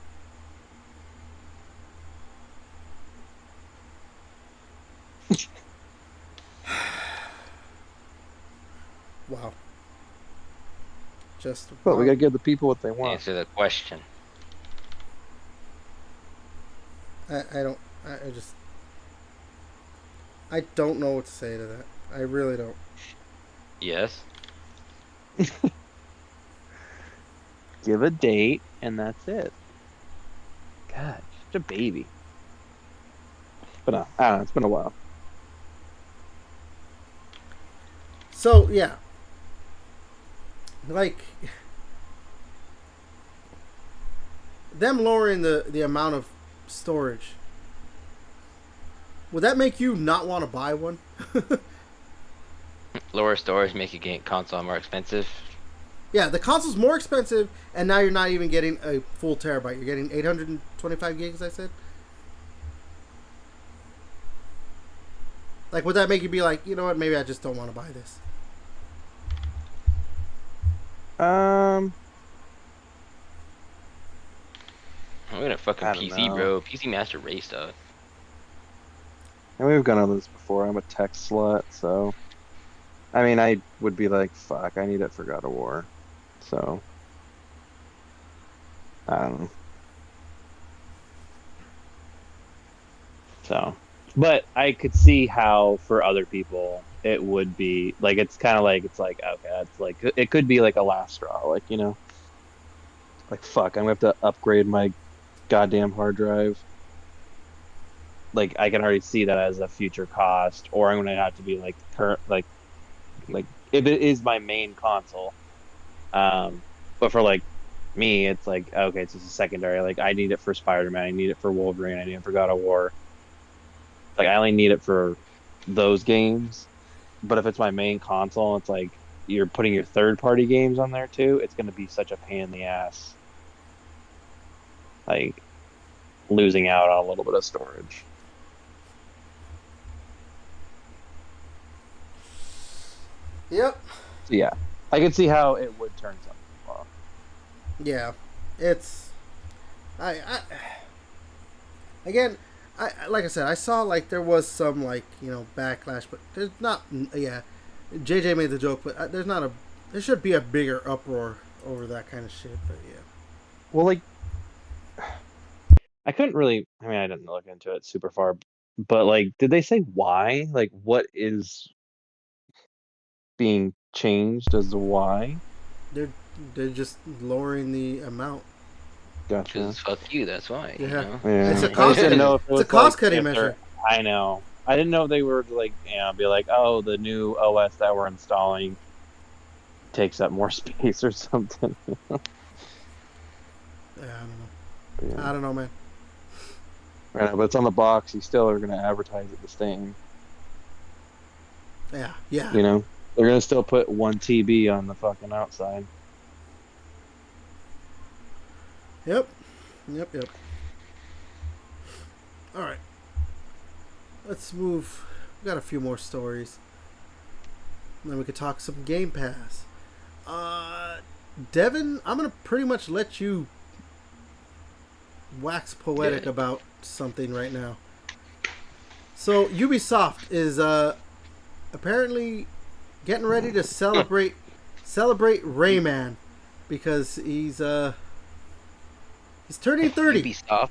Speaker 1: Wow. Just
Speaker 2: But
Speaker 1: wow.
Speaker 2: we gotta give the people what they want.
Speaker 3: Answer the question.
Speaker 1: I don't. I just. I don't know what to say to that. I really don't.
Speaker 3: Yes.
Speaker 2: Give a date, and that's it. God, such a baby. But no, I don't know. It's been a while.
Speaker 1: So yeah. Like them lowering the amount of storage. Would that make you not want to buy one?
Speaker 3: Lower storage make your game console more expensive.
Speaker 1: Yeah, the console's more expensive, and now you're not even getting a full terabyte. You're getting 825 gigs, I said. Like, would that make you be like, you know what, maybe I just don't want to buy this?
Speaker 2: Um,
Speaker 3: I'm gonna fucking
Speaker 2: I don't
Speaker 3: PC,
Speaker 2: know.
Speaker 3: bro. PC Master Race, dog.
Speaker 2: and we've gone over this before. I'm a tech slut, so I mean, I would be like, fuck, I need it for God of War. So I don't know. So, but I could see how for other people it would be like it's kind of like it's like okay, it's like it could be like a last straw, like like fuck, I'm gonna have to upgrade my goddamn hard drive. Like I can already see that as a future cost, or I'm gonna have to be like current, like if it is my main console. But for like me, it's like okay, it's just a secondary. Like I need it for Spider-Man, I need it for Wolverine, I need it for God of War. Like I only need it for those games. But if it's my main console, it's like you're putting your third party games on there too. It's gonna be such a pain in the ass. Like losing out on a little bit of storage.
Speaker 1: Yep.
Speaker 2: So yeah, I can see how it would turn something off.
Speaker 1: Yeah. It's. I again, like I said, I saw like there was some like backlash, but there's not. Yeah, JJ made the joke, but there's not a. There should be a bigger uproar over that kind of shit. But yeah.
Speaker 2: Well, like I couldn't really. I mean, I didn't look into it super far, but like, did they say why? Like, what is being changed as to why?
Speaker 1: They're they're just lowering the amount.
Speaker 2: Gotcha.
Speaker 3: Because fuck you, that's why.
Speaker 1: Yeah.
Speaker 3: You know?
Speaker 2: Yeah.
Speaker 1: It's a
Speaker 2: I
Speaker 1: cost
Speaker 2: just didn't
Speaker 1: cutting.
Speaker 2: know if it
Speaker 1: It's a
Speaker 2: was
Speaker 1: cost
Speaker 2: like
Speaker 1: cutting
Speaker 2: if they're.
Speaker 1: measure.
Speaker 2: I know. I didn't know they were like, be like, oh, the new OS that we're installing takes up more space or something.
Speaker 1: Yeah, I don't know.
Speaker 2: Yeah.
Speaker 1: I don't know, man.
Speaker 2: Right, but it's on the box. You still are going to advertise it the same.
Speaker 1: Yeah, yeah.
Speaker 2: You know, they're going to still put 1 TB on the fucking outside.
Speaker 1: Yep. All right. Let's move. We got a few more stories. And then we could talk some Game Pass. Devin, I'm gonna pretty much let you wax poetic
Speaker 3: Yeah.
Speaker 1: about something right now. So Ubisoft is apparently getting ready to celebrate Rayman because he's turning 30.
Speaker 3: Ubisoft.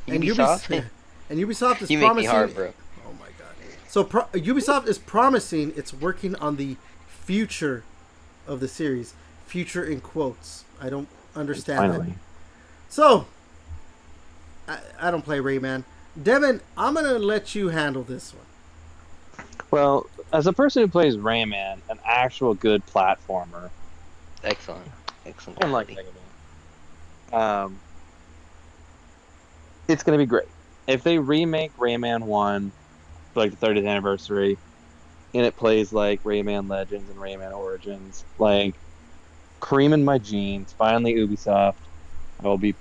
Speaker 1: And
Speaker 3: Ubisoft.
Speaker 1: and Ubisoft is
Speaker 3: You make me
Speaker 1: promising.
Speaker 3: hard, bro.
Speaker 1: Oh my god! So Ubisoft is promising it's working on the future of the series. Future in quotes. I don't understand
Speaker 2: Finally.
Speaker 1: that. So, I don't play Rayman. Devin, I'm going to let you handle this one.
Speaker 2: Well, as a person who plays Rayman, an actual good platformer,
Speaker 3: Excellent. Excellent
Speaker 2: unlike
Speaker 3: quality.
Speaker 2: Mega Man, it's going to be great. If they remake Rayman 1 for like the 30th anniversary, and it plays like Rayman Legends and Rayman Origins, like cream in my jeans, finally Ubisoft, I will be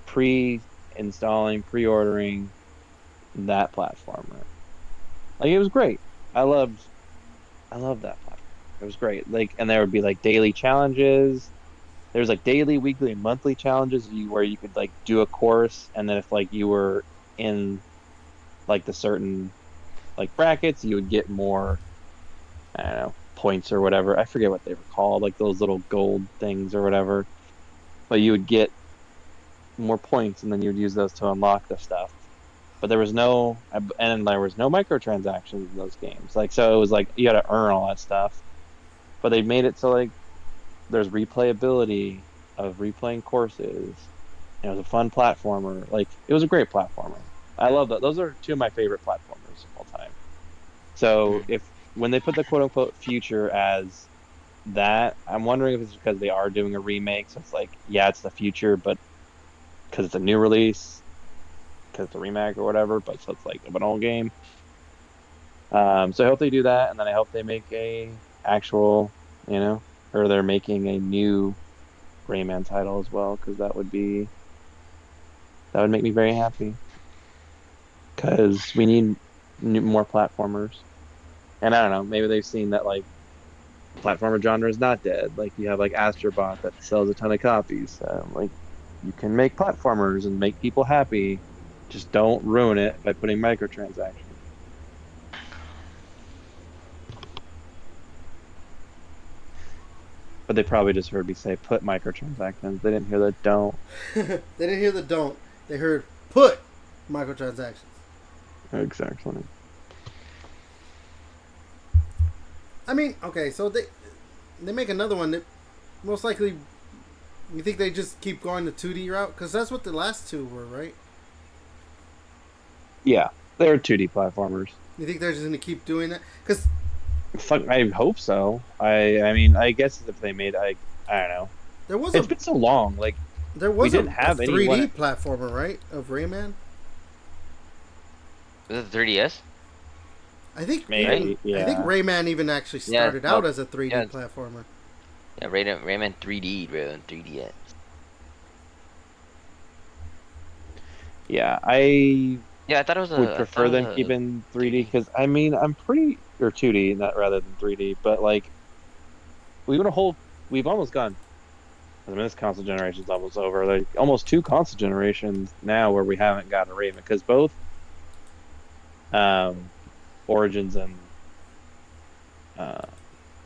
Speaker 2: pre-installing, pre-ordering that platformer. Like it was great. I loved that platform. It was great. Like, and there would be like daily challenges. There's like daily, weekly, and monthly challenges where you could like do a course, and then if like you were in like the certain like brackets, you would get more, I don't know, points or whatever. I forget what they were called, like those little gold things or whatever. But you would get more points, and then you'd use those to unlock the stuff. But there was no microtransactions in those games. Like, so it was like you had to earn all that stuff. But they made it so like there's replayability of replaying courses. And it was a fun platformer. Like, it was a great platformer. I love that. Those are two of my favorite platformers of all time. So if when they put the quote unquote future as that, I'm wondering if it's because they are doing a remake. So it's like, yeah, it's the future, but because it's a new release, because it's a remake or whatever. But so it's like an old game. So I hope they do that, and then I hope they make a actual, or they're making a new Rayman title as well, because that would make me very happy. Because we need more platformers, and I don't know, maybe they've seen that like platformer genre is not dead. Like you have like Astrobot that sells a ton of copies. Like you can make platformers and make people happy. Just don't ruin it by putting microtransactions. But they probably just heard me say put microtransactions. They didn't hear the don't.
Speaker 1: They didn't hear the don't. They heard put microtransactions.
Speaker 2: Exactly.
Speaker 1: I mean, okay, so they make another one that most likely, you think they just keep going the 2D route? Because that's what the last two were, right?
Speaker 2: Yeah, they're 2D platformers.
Speaker 1: You think they're just going to keep doing that? Because
Speaker 2: Fuck, I hope so. I mean, I guess if they made, I don't know.
Speaker 1: there was
Speaker 2: It's been so long. Like we
Speaker 1: a
Speaker 2: didn't have
Speaker 1: 3D
Speaker 2: anyone.
Speaker 1: platformer, right, of Rayman?
Speaker 3: Was it the 3DS?
Speaker 1: I think
Speaker 2: Maybe,
Speaker 1: I think
Speaker 2: yeah.
Speaker 1: Rayman even actually started out as a 3D
Speaker 3: yeah.
Speaker 1: platformer.
Speaker 3: Yeah, Rayman 3D, bro, 3DS.
Speaker 2: Yeah, I
Speaker 3: Yeah, I thought it was
Speaker 2: would
Speaker 3: a. I thought
Speaker 2: prefer
Speaker 3: it
Speaker 2: them
Speaker 3: was a
Speaker 2: keeping 3D
Speaker 3: 3D.
Speaker 2: because I mean I'm pretty or 2D, not rather than 3D. But like we've almost gone. I mean, this console generation's almost over. Like almost two console generations now where we haven't gotten a Rayman because both um Origins and uh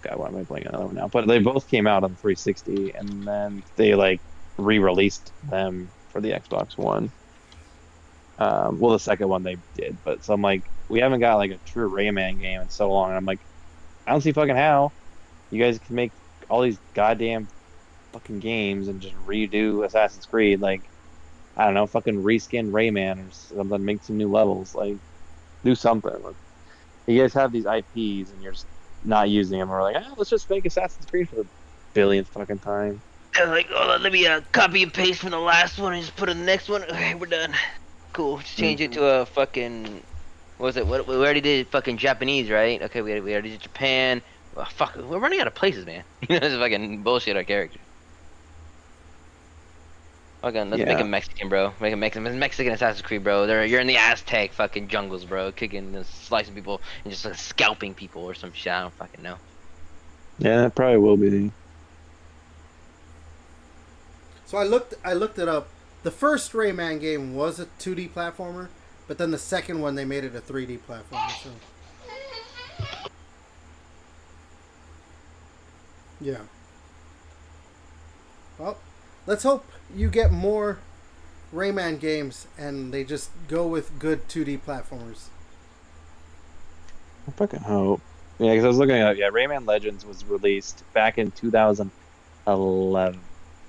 Speaker 2: God, why am I playing another one now? But they both came out on 360, and then they like re-released them for the Xbox One. Well, the second one they did, but so I'm like, we haven't got like a true Rayman game in so long, and I'm like, I don't see fucking how you guys can make all these goddamn fucking games and just redo Assassin's Creed. Like, I don't know, fucking reskin Rayman or something, make some new levels, like do something. Like, you guys have these IPs and you're just not using them. We're like, let's just make Assassin's Creed for the billionth fucking time.
Speaker 3: Yeah, like, oh, let me copy and paste from the last one and just put in the next one. Okay, we're done. Cool. Just change it to a fucking. What was it? What we already did fucking Japanese, right? Okay, we already did Japan. Well, fuck, we're running out of places, man. You know, this is fucking bullshit. Our character. Fucking, let's make
Speaker 2: Yeah,
Speaker 3: him Mexican, bro. Make him Mexican Assassin's Creed, bro. You're in the Aztec fucking jungles, bro. Kicking, slicing people, and just like scalping people or some shit. I don't fucking know.
Speaker 2: yeah, that probably will be.
Speaker 1: So I looked it up. The first Rayman game was a 2D platformer, but then the second one they made it a 3D platformer. So yeah. Well, let's hope you get more Rayman games and they just go with good 2D platformers.
Speaker 2: I fucking hope. Yeah, because I was looking at Rayman Legends was released back in 2011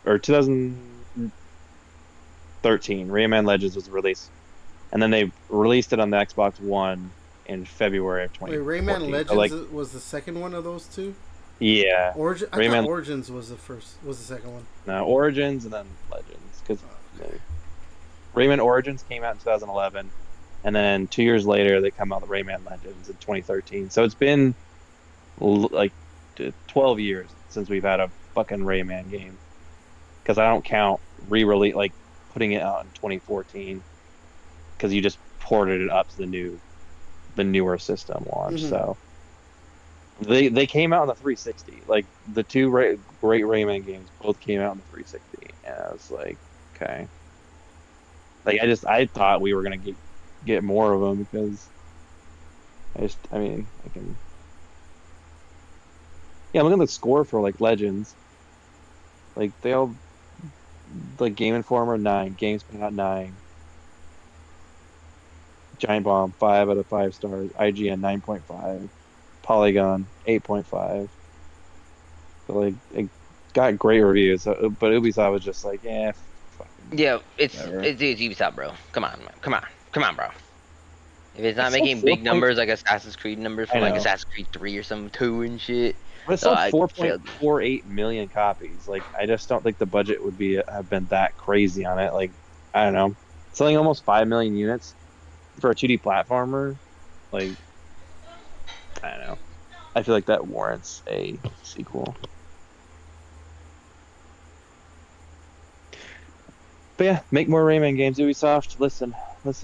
Speaker 2: or 2013. Rayman Legends was released, and then they released it on the Xbox One in February of
Speaker 1: Wait, Rayman
Speaker 2: 2014. So
Speaker 1: Legends
Speaker 2: like,
Speaker 1: was the second one of those two.
Speaker 2: yeah,
Speaker 1: Origin. I thought
Speaker 2: Rayman
Speaker 1: Origins was the first. Was the second one.
Speaker 2: Origins and then Legends because
Speaker 1: Oh, okay.
Speaker 2: Rayman Origins came out in 2011, and then 2 years later they come out with Rayman Legends in 2013. So it's been like 12 years since we've had a fucking Rayman game because I don't count re-release like putting it out in 2014 because you just ported it up to the newer system launch.
Speaker 1: Mm-hmm.
Speaker 2: So they came out on the 360. Like the two great Rayman games both came out on the 360, and I was like, okay. Like I thought we were gonna get more of them because I mean I can yeah look at the score for like Legends. Like they all like Game Informer 9, GameSpot 9, Giant Bomb 5 out of 5 stars, IGN 9.5, Polygon 8.5. So like it got great reviews, but Ubisoft was just like, yeah, fucking
Speaker 3: Yeah,
Speaker 2: whatever.
Speaker 3: it's Ubisoft, bro. Come on, man. Come on, bro. If it's not
Speaker 2: It's still
Speaker 3: making big
Speaker 2: 4.
Speaker 3: numbers like Assassin's Creed numbers
Speaker 2: I
Speaker 3: from like
Speaker 2: know,
Speaker 3: Assassin's Creed 3 or some 2 and shit,
Speaker 2: but it's sold
Speaker 3: I failed.
Speaker 2: 4.48 million copies. Like I just don't think the budget would be have been that crazy on it. Like I don't know, selling almost 5 million units for a 2D platformer. Like I don't know. I feel like that warrants a sequel. But yeah, make more Rayman games, Ubisoft. Listen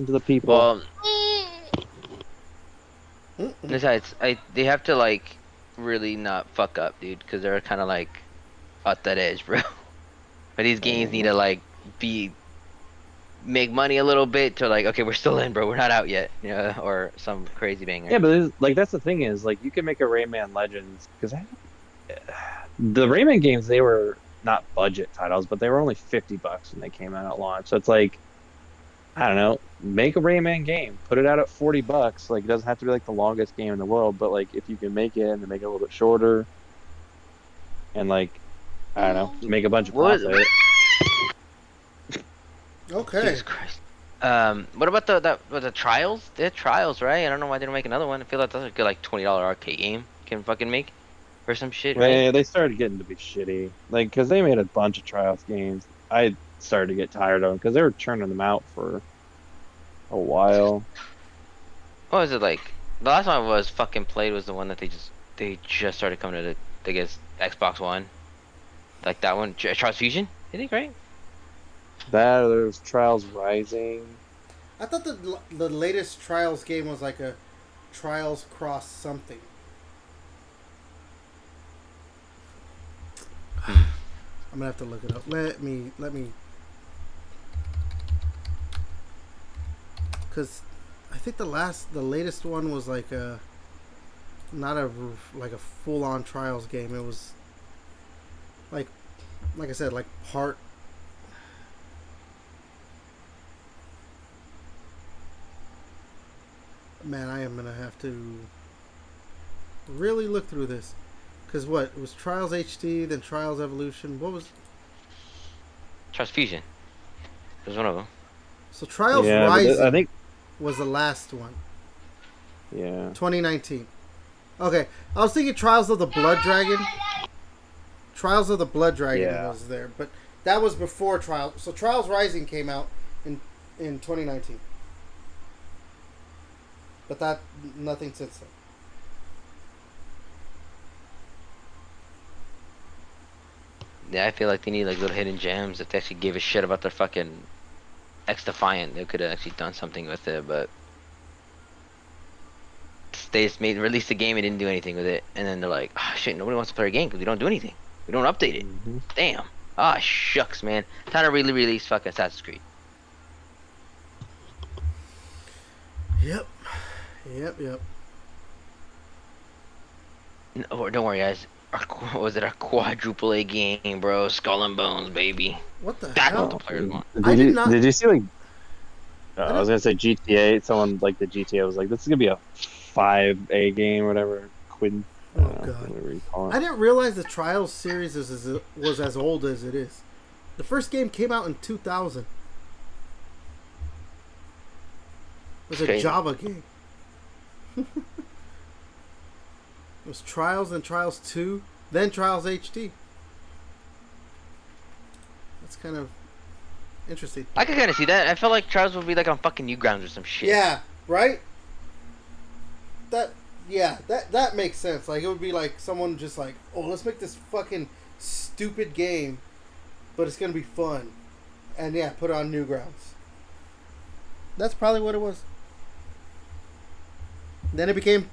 Speaker 2: to the people.
Speaker 3: Well,
Speaker 1: Mm-mm.
Speaker 3: besides, they have to like really not fuck up, dude, because they're kind of like at that edge, bro. But these games need to like be make money a little bit to like, okay, we're still in, bro. We're not out yet, or some crazy banger.
Speaker 2: Yeah, but like that's the thing is like you can make a Rayman Legends because the Rayman games they were not budget titles, but they were only $50 when they came out at launch. So it's like I don't know, make a Rayman game, put it out at $40. Like it doesn't have to be like the longest game in the world, but like if you can make it and then make it a little bit shorter and like I don't know, make a bunch of
Speaker 3: What?
Speaker 2: profit.
Speaker 1: Okay.
Speaker 3: Jesus Christ. What about the trials? They had trials, right? I don't know why they don't make another one. I feel like that's a good like $20 arcade game you can fucking make or some shit, right?
Speaker 2: They started getting to be shitty, like because they made a bunch of Trials games. I started to get tired of them because they were churning them out for a while.
Speaker 3: What was it like? The last one I was fucking played was the one that they just started coming to I guess Xbox One. Like that one, Trials Fusion, I think, right?
Speaker 2: That or there's Trials Rising.
Speaker 1: I thought the latest Trials game was like a Trials Cross something. I'm gonna have to look it up. Let me, because I think the latest one was like a not a like a full on Trials game. It was like I said, like part. Man, I am gonna have to really look through this. Because what? It was Trials HD, then Trials Evolution. What was.
Speaker 3: Trials Fusion was one of them.
Speaker 1: So Trials
Speaker 2: Yeah, but I
Speaker 1: Rising
Speaker 2: think
Speaker 1: was the last one.
Speaker 2: yeah.
Speaker 1: 2019. Okay. I was thinking Trials of the Blood Dragon. Trials of the Blood Dragon
Speaker 2: Yeah.
Speaker 1: was there. But that was before Trials. So Trials Rising came out in 2019. But that. Nothing since then.
Speaker 3: Yeah, I feel like they need like little hidden gems. If they actually gave a shit about their fucking X Defiant, they could have actually done something with it. But they just released the game and didn't do anything with it. And then they're like, oh shit, nobody wants to play our game because we don't do anything. We don't update it.
Speaker 2: Hmm.
Speaker 3: Damn. Ah, shucks, man. Time to really release fucking Assassin's Creed.
Speaker 1: Yep. Yep.
Speaker 3: No, don't worry, guys. Was it a quadruple A game, bro? Skull and Bones, baby.
Speaker 1: What the
Speaker 3: That's
Speaker 1: hell?
Speaker 3: what the players want.
Speaker 1: I did not.
Speaker 2: Did you see like
Speaker 1: I
Speaker 2: I was gonna say GTA? Someone like the GTA was like, this is gonna be a 5A game, whatever. Quid.
Speaker 1: Oh god.
Speaker 2: Whatever you call it.
Speaker 1: I didn't realize the Trials series was as old as it is. The first game came out in 2000. It was a
Speaker 3: Crazy.
Speaker 1: Java game. It was Trials, then Trials 2, then Trials HD. That's kind of interesting.
Speaker 3: I could kind of see that. I felt like Trials would be like on fucking Newgrounds or some shit.
Speaker 1: Yeah, right? That makes sense. Like, it would be like someone just like, oh, let's make this fucking stupid game, but it's going to be fun. And yeah, put it on Newgrounds. That's probably what it was. Then it became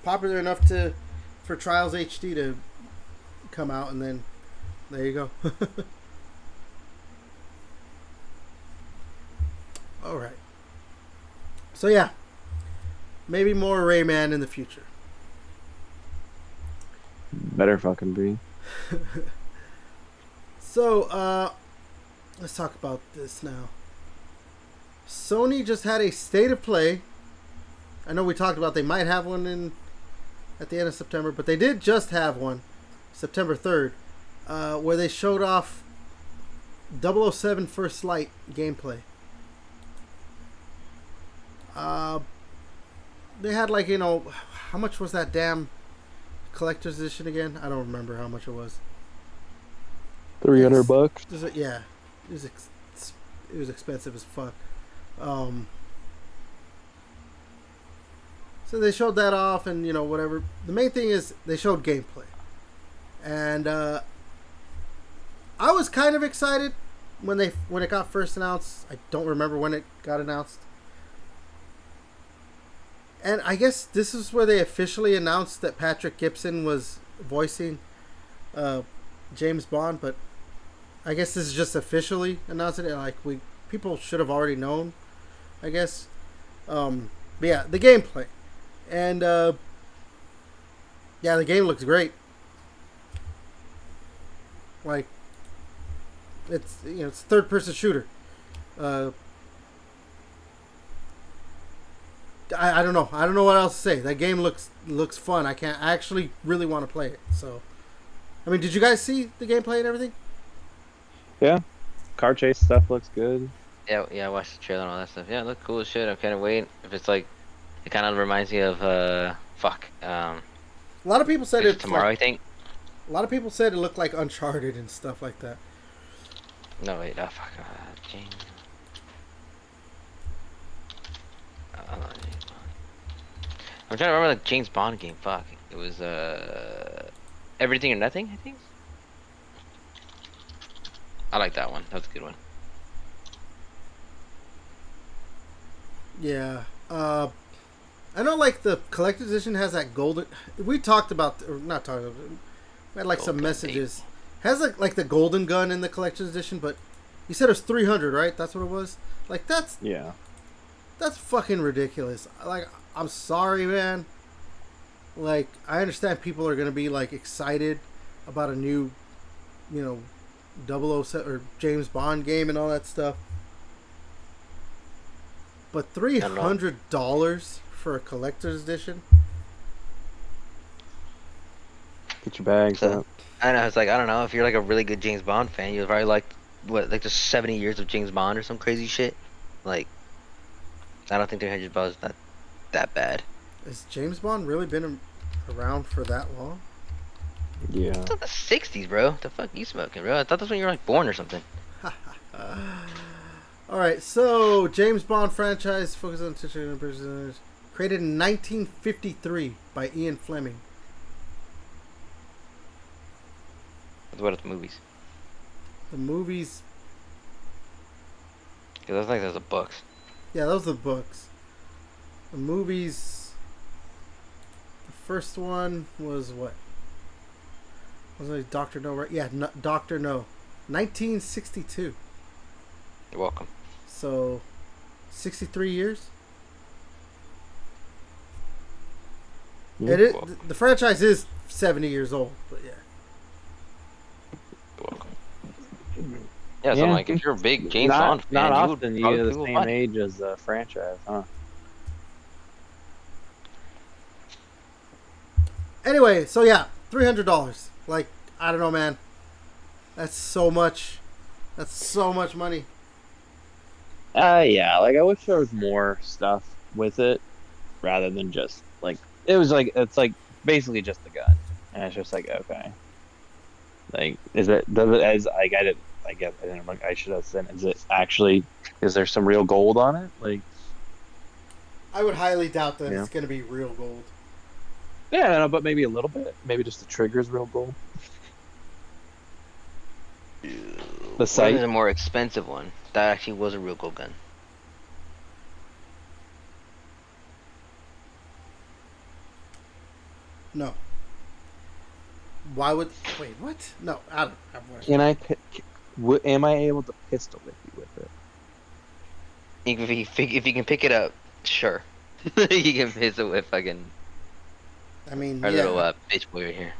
Speaker 1: popular enough for Trials HD to come out, and then there you go. All right. So yeah, maybe more Rayman in the future.
Speaker 2: Better fucking be.
Speaker 1: So let's talk about this now. Sony just had a state of play. I know we talked about they might have one at the end of September, but they did just have one, September 3rd, where they showed off 007 First Light gameplay. They had like, how much was that damn collector's edition again? I don't remember how much it was.
Speaker 2: $300.
Speaker 1: Yeah, it was expensive as fuck. So they showed that off, and whatever. The main thing is they showed gameplay, and I was kind of excited when it got first announced. I don't remember when it got announced, and I guess this is where they officially announced that Patrick Gibson was voicing James Bond. But I guess this is just officially announcing it. Like, people should have already known, I guess. But yeah, the gameplay. And yeah, the game looks great. Like, it's it's a third-person shooter. I don't know. I don't know what else to say. That game looks fun. I actually really want to play it. So, I mean, did you guys see the gameplay and everything?
Speaker 2: Yeah, car chase stuff looks good.
Speaker 3: Yeah, I watched the trailer and all that stuff. Yeah, it looked cool as shit. I'm kind of waiting. If it's like, it kind of reminds me of
Speaker 1: A lot of people said it
Speaker 3: tomorrow. I think.
Speaker 1: A lot of people said it looked like Uncharted and stuff like that.
Speaker 3: No wait, fuck. James. James Bond. I'm trying to remember the James Bond game. Fuck. It was Everything or Nothing, I think. I like that one. That was a good one.
Speaker 1: Yeah. I know, like, the collector's edition has that golden. We talked about, or not talking about. We had like
Speaker 3: Golden
Speaker 1: some messages. Has like the golden gun in the collector's edition, but you said it was 300, right? That's what it was. Like, that's fucking ridiculous. Like, I'm sorry, man. Like, I understand people are gonna be like excited about a new, 007 or James Bond game and all that stuff. But $300 for a collector's edition?
Speaker 2: Get your bags up.
Speaker 3: I know. It's like, I don't know. If you're like a really good James Bond fan, you'll probably like like just 70 years of James Bond or some crazy shit. Like, I don't think $300 is not that bad.
Speaker 1: Has James Bond really been around for that long?
Speaker 2: Yeah.
Speaker 3: It's not the 60s, bro. The fuck you smoking, bro? I thought that's when you were like born or something.
Speaker 1: Alright, so James Bond franchise focuses on titular prisoners. Created in 1953 by Ian Fleming.
Speaker 3: What about the movies?
Speaker 1: The movies...
Speaker 3: Because I was like, there's the books.
Speaker 1: Yeah, those are the books. The movies... The first one was what? Was it Dr. No, right? Yeah, Dr. No. 1962.
Speaker 3: You're welcome.
Speaker 1: So, 63 years?
Speaker 2: Yeah.
Speaker 1: The franchise is 70 years old, but yeah.
Speaker 3: You're welcome. Yeah, so I'm like, if you're a big James Bond fan,
Speaker 2: not
Speaker 3: you would
Speaker 2: often
Speaker 3: probably
Speaker 2: you're the
Speaker 3: do
Speaker 2: same
Speaker 3: fine.
Speaker 2: age as the franchise, huh?
Speaker 1: Anyway, so yeah, $300. Like, I don't know, man. That's so much. That's so much money.
Speaker 2: Yeah, like I wish there was more stuff with it rather than just like it was like it's like basically just the gun. And it's just like okay. Like is it does it as like I didn't I guess I didn't like I should have said is it actually is there some real gold on it? Like
Speaker 1: I would highly doubt that
Speaker 2: yeah.
Speaker 1: it's going to be real gold.
Speaker 2: Yeah, no, but maybe a little bit. Maybe just the trigger's real gold. The
Speaker 3: What if
Speaker 2: sight.
Speaker 3: there's a more expensive one that actually was a real gold gun?
Speaker 1: No. Why would... Wait, what? No, I don't...
Speaker 2: Can I am I able to pistol whip you with it?
Speaker 3: If you can pick it up, sure. You can piss it with fucking
Speaker 1: I mean,
Speaker 3: our
Speaker 1: yeah.
Speaker 3: little bitch boy right here.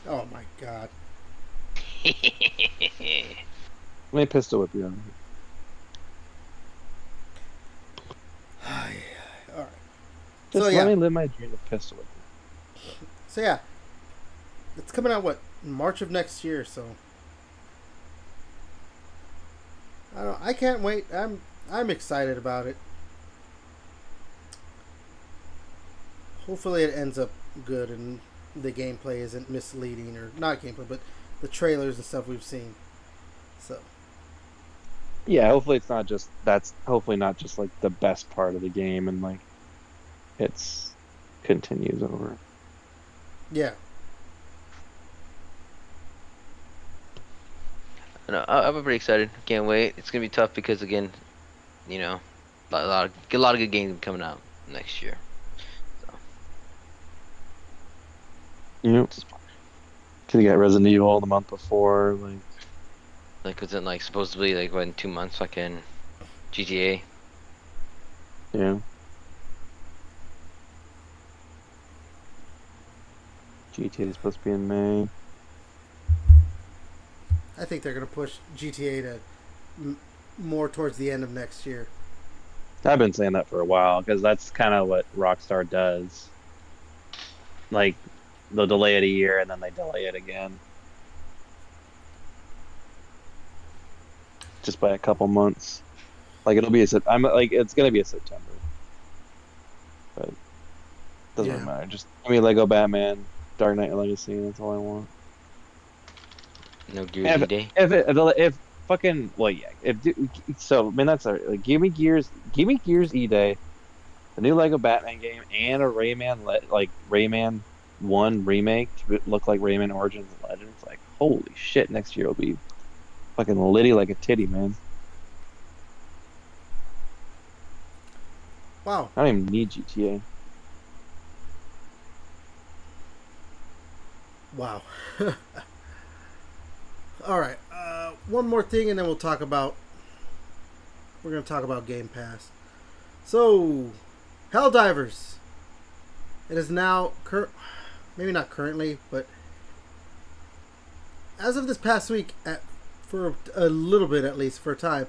Speaker 1: Oh my god.
Speaker 2: Let me pistol whip you on
Speaker 1: Alright.
Speaker 2: Just
Speaker 1: So,
Speaker 2: let
Speaker 1: yeah.
Speaker 2: me live my dream of pistol whip you.
Speaker 1: So, yeah. It's coming out, what? March of next year, so... I don't know. I can't wait. I'm excited about it. Hopefully it ends up good and the gameplay isn't misleading, or not gameplay, but the trailers and stuff we've seen. So
Speaker 2: Yeah, hopefully it's not just that's hopefully not just like the best part of the game and like it's continues over.
Speaker 1: yeah,
Speaker 3: No, I'm pretty excited. Can't wait. It's gonna be tough because again, you know, a lot of good games coming out next year. So
Speaker 2: Yep. Cause you got Resident Evil the month before,
Speaker 3: like, was it like supposedly like what in 2 months? Fucking GTA.
Speaker 2: yeah. GTA is supposed to be in May.
Speaker 1: I think they're gonna push GTA to more towards the end of next year.
Speaker 2: I've been saying that for a while because that's kind of what Rockstar does. Like they'll delay it a year and then they delay it again, just by a couple months. Like it'll be I'm like it's gonna be a September, but doesn't really matter. Just give me Lego Batman, Dark Knight Legacy. That's all I want.
Speaker 3: No Gears Day.
Speaker 2: If fucking well yeah so I mean that's like give me Gears E Day, the new Lego Batman game, and a Rayman 1 remake to look like Rayman Origins and Legends. Like holy shit, next year will be fucking litty like a titty, man.
Speaker 1: Wow.
Speaker 2: I don't even need GTA.
Speaker 1: Wow. All right. One more thing, and then we're going to talk about Game Pass. So, Helldivers. It is now, maybe not currently, but as of this past week, for a little bit at least, for a time,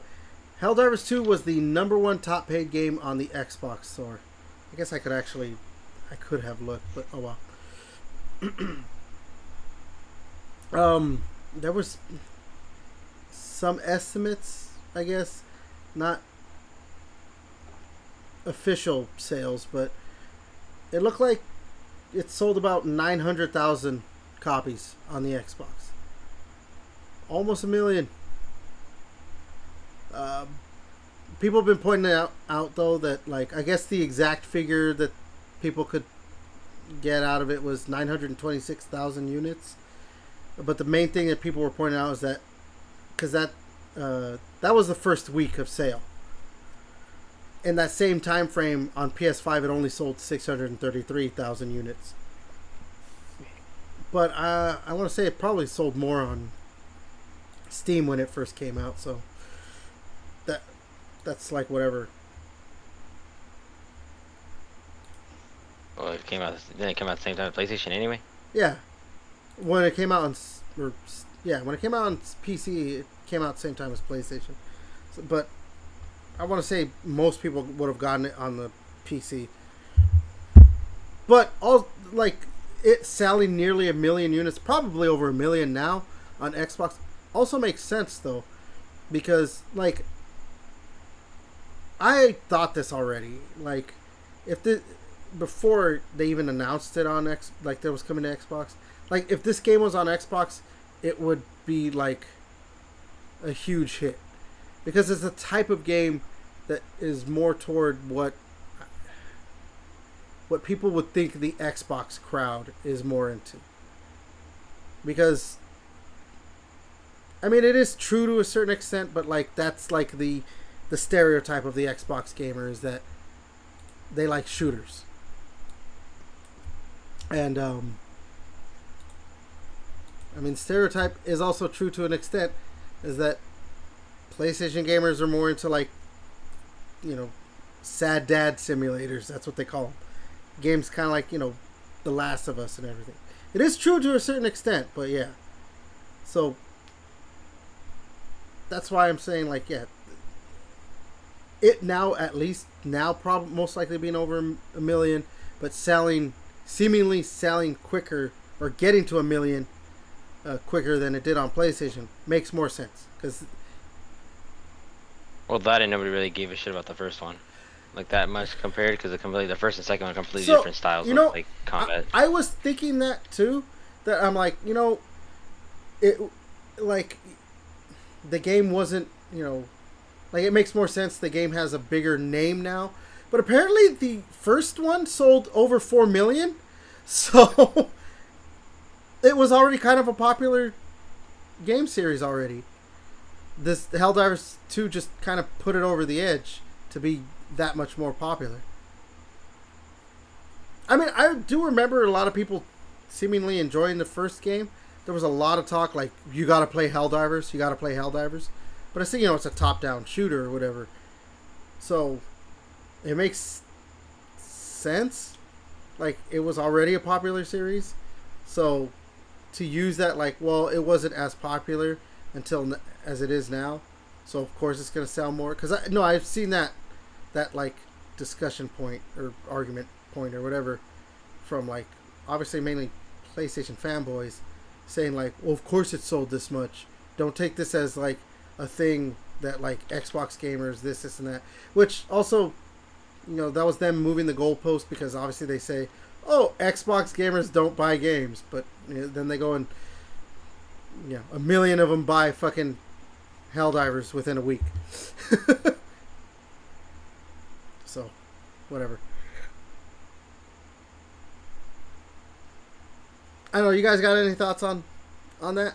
Speaker 1: Helldivers 2 was the #1 top paid game on the Xbox store. I guess I could have looked, but oh well. There was some estimates, I guess, not official sales, but it looked like it sold about 900,000 copies on the Xbox. Almost 1 million. People have been pointing out though that I guess the exact figure that people could get out of it was 926,000 units. But the main thing that people were pointing out is that because that was the first week of sale. In that same time frame on PS5, it only sold 633,000 units. But I want to say it probably sold more on Steam when it first came out. So that's like whatever.
Speaker 3: Well, it came out. Didn't it come out at the same time as PlayStation anyway?
Speaker 1: Yeah. When it came out on PC, it came out at the same time as PlayStation. So, but I want to say most people would have gotten it on the PC. But it selling nearly 1 million units, probably over 1 million now on Xbox, also makes sense though, because like I thought this already. Like if the before they even announced it on like that was coming to Xbox. Like if this game was on Xbox, it would be like a huge hit because it's a type of game that is more toward what people would think the Xbox crowd is more into. Because I mean, it is true to a certain extent, but like that's like the stereotype of the Xbox gamer is that they like shooters. And I mean, stereotype is also true to an extent, is that PlayStation gamers are more into like, you know, sad dad simulators. That's what they call them. Games kind of like, you know, The Last of Us and everything. It is true to a certain extent, but yeah. So that's why I'm saying like, yeah, it now at least now probably most likely being over 1 million, but seemingly selling quicker or getting to 1 million quicker than it did on PlayStation makes more sense because.
Speaker 3: Well, that and nobody really gave a shit about the first one, like that much compared because the first and second one are completely different styles of like combat.
Speaker 1: I was thinking that too. That I'm like, you know, it like the game wasn't, you know, like it makes more sense. The game has a bigger name now, but apparently the first one sold over 4 million, so it was already kind of a popular game series already. This Helldivers 2 just kind of put it over the edge to be that much more popular. I mean, I do remember a lot of people seemingly enjoying the first game. There was a lot of talk like, you gotta play Helldivers, you gotta play Helldivers. But I think, you know, it's a top-down shooter or whatever. So, it makes sense. Like, it was already a popular series. So, to use that, like, well, it wasn't as popular until as it is now. So, of course, it's going to sell more. Because, I've seen that, like, discussion point or argument point or whatever from, like, obviously mainly PlayStation fanboys saying, like, well, of course it sold this much. Don't take this as, like, a thing that, like, Xbox gamers, this, and that. Which also, you know, that was them moving the goalpost because obviously they say, oh, Xbox gamers don't buy games. But you know, then they go and, you know, 1 million of them buy fucking Helldivers within a week. So, whatever. I don't know, you guys got any thoughts on that?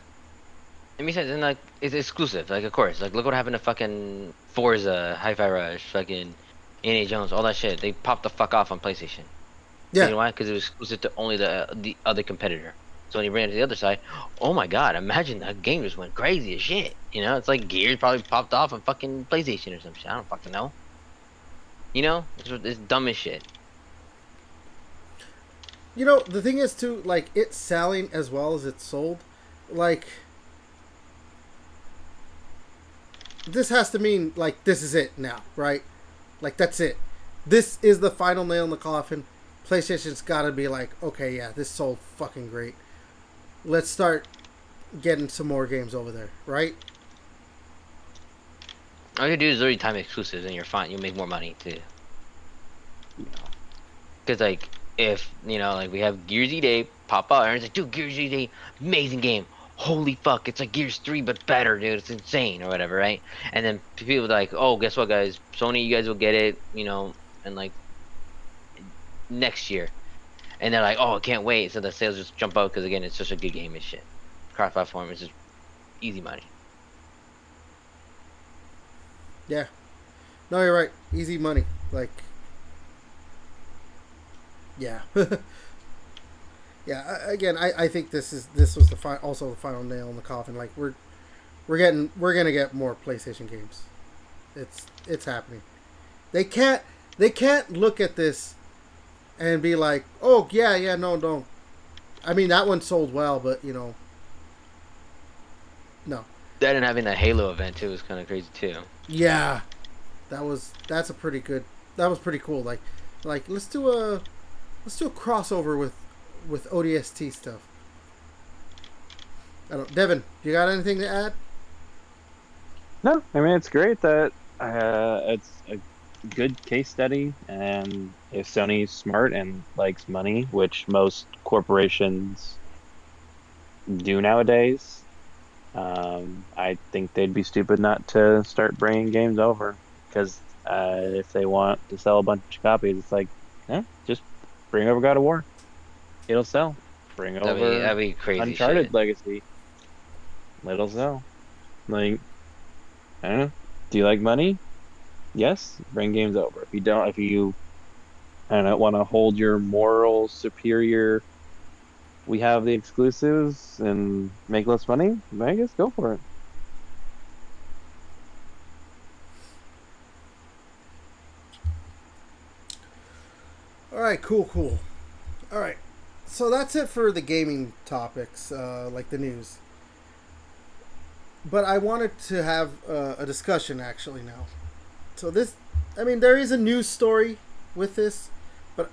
Speaker 3: It makes sense, and like it's exclusive. Like of course, like look what happened to fucking Forza, Hi-Fi Rush, fucking Indiana Jones, all that shit. They popped the fuck off on PlayStation.
Speaker 1: Yeah.
Speaker 3: You know why? Because it was exclusive to only the other competitor. So when you bring it to the other side, oh my god, imagine that game just went crazy as shit. You know, it's like Gears probably popped off on fucking PlayStation or some shit. I don't fucking know. You know, it's dumb as shit.
Speaker 1: You know, the thing is too, like, it's selling as well as it's sold. Like, this has to mean, like, this is it now, right? Like, that's it. This is the final nail in the coffin. PlayStation's got to be like, okay, yeah, this sold fucking great. Let's start getting some more games over there, right?
Speaker 3: All you do is literally time exclusives and you're fine. You'll make more money too. Because like if you know, like we have Gears E-Day pop out, everyone's like, dude, Gears E-Day, amazing game. Holy fuck, it's like Gears 3 but better, dude. It's insane or whatever, right? And then people are like, oh, guess what, guys? Sony, you guys will get it, you know, and like next year. And they're like, oh, I can't wait. So the sales just jump out because again, it's such a good game and shit. Cross-platform is just easy money.
Speaker 1: Yeah. No, you're right. Easy money. Like, yeah. Yeah. Again, I think this was also the final nail in the coffin. Like we're gonna get more PlayStation games. It's happening. They can't look at this and be like, oh yeah, no. I mean that one sold well, but you know, no.
Speaker 3: That and having that Halo event too was kind of crazy too.
Speaker 1: Yeah, that was pretty cool. Like let's do a crossover with with ODST stuff. I don't. Devin, you got anything to add?
Speaker 2: No, I mean it's great that it's a good case study, and if Sony's smart and likes money, which most corporations do nowadays, I think they'd be stupid not to start bringing games over. Because if they want to sell a bunch of copies, it's like, just bring over God of War. It'll sell. Bring over
Speaker 3: That'd be crazy
Speaker 2: Uncharted
Speaker 3: shit.
Speaker 2: Legacy. It'll sell. Like, I don't know. Do you like money? Yes, bring games over. If you don't, if you, I don't know, want to hold your moral superior, we have the exclusives and make less money, I guess go for it.
Speaker 1: All right, cool. All right, so that's it for the gaming topics, like the news. But I wanted to have a discussion actually now. So this, I mean, there is a news story with this, but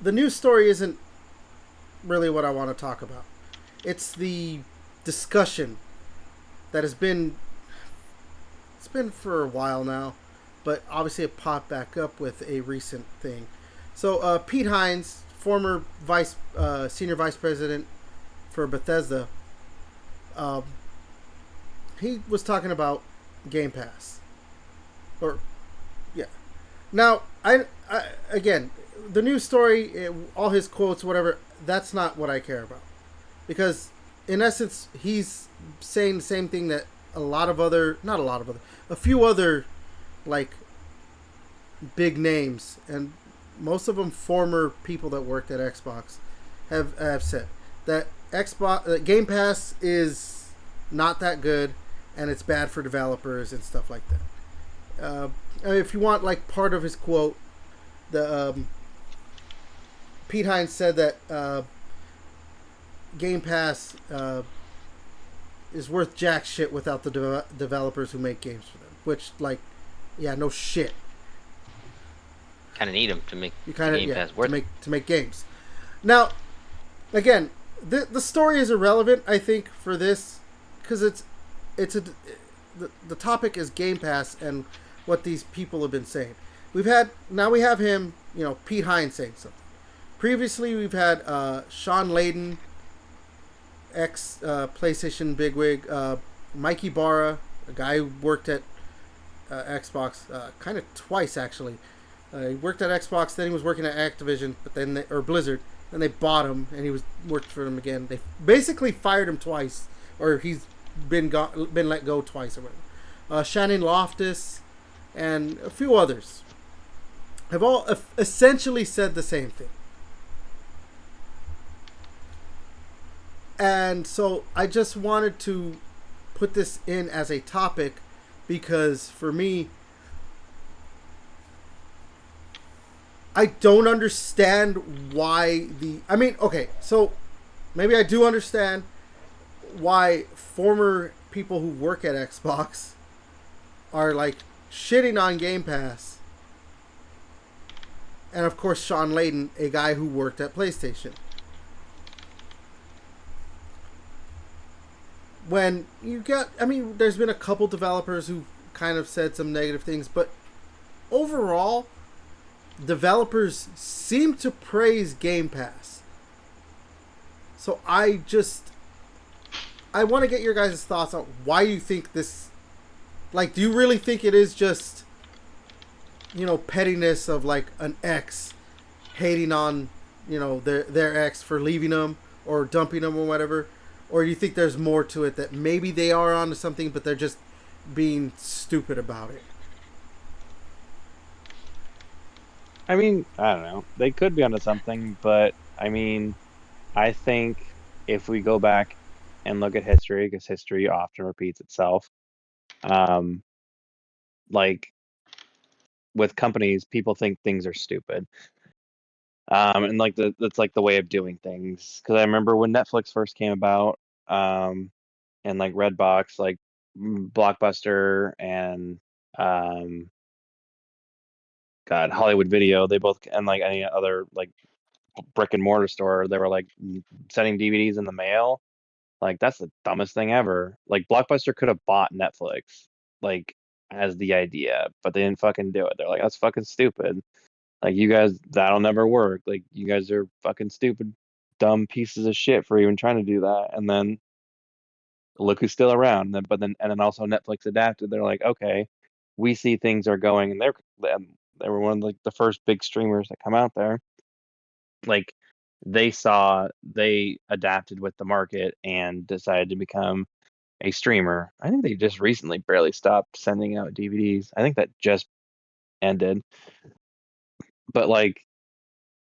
Speaker 1: the news story isn't really what I want to talk about. It's the discussion that has been, it's been for a while now, but obviously it popped back up with a recent thing. So Pete Hines, former senior vice president for Bethesda, um, he was talking about Game Pass, or yeah. Now I again, the news story, all his quotes, whatever. That's not what I care about, because in essence he's saying the same thing that a lot of other, not a lot of other, a few other like big names, and most of them former people that worked at Xbox have said that Game Pass is not that good, and it's bad for developers and stuff like that. If you want like part of his quote, the Pete Hines said that Game Pass is worth jack shit without the developers who make games for them. Which, like, yeah, no shit.
Speaker 3: Kind of need them to make
Speaker 1: You kind of
Speaker 3: Game Pass worth
Speaker 1: to make games. Now, again, the story is irrelevant, I think, for this, because the topic is Game Pass and what these people have been saying. We have him, Pete Hines saying something. Previously, we've had Sean Layden, ex PlayStation bigwig, Mikey Barra, a guy who worked at Xbox kind of twice actually. He worked at Xbox, then he was working at Activision, but then or Blizzard. Then they bought him, and he worked for them again. They basically fired him twice, or he's been let go twice or whatever. Shannon Loftus and a few others have all essentially said the same thing. And so I just wanted to put this in as a topic, because for me, I don't understand why okay, so maybe I do understand why former people who work at Xbox are like shitting on Game Pass. And of course, Sean Layden, a guy who worked at PlayStation. When you got, there's been a couple developers who kind of said some negative things, but overall, developers seem to praise Game Pass. So I want to get your guys' thoughts on why you think this, like, do you really think it is just, pettiness of like an ex hating on, their ex for leaving them or dumping them or whatever? Or do you think there's more to it, that maybe they are onto something, but they're just being stupid about it?
Speaker 2: I mean, I don't know. They could be onto something, but I think if we go back and look at history, because history often repeats itself, um, like with companies, people think things are stupid. And like that's like the way of doing things. Because I remember when Netflix first came about, and like Redbox, like Blockbuster and God, Hollywood Video, they both, and like any other like brick and mortar store, they were like sending DVDs in the mail. Like that's the dumbest thing ever. Like Blockbuster could have bought Netflix, like as the idea, but they didn't fucking do it. They're like, that's fucking stupid. Like you guys, that'll never work. Like you guys are fucking stupid, dumb pieces of shit for even trying to do that. And then look who's still around. And then also Netflix adapted. They're like, okay, we see things are going, and they were one of like the first big streamers that come out there. Like they adapted with the market and decided to become a streamer. I think they just recently barely stopped sending out DVDs. I think that just ended. But like,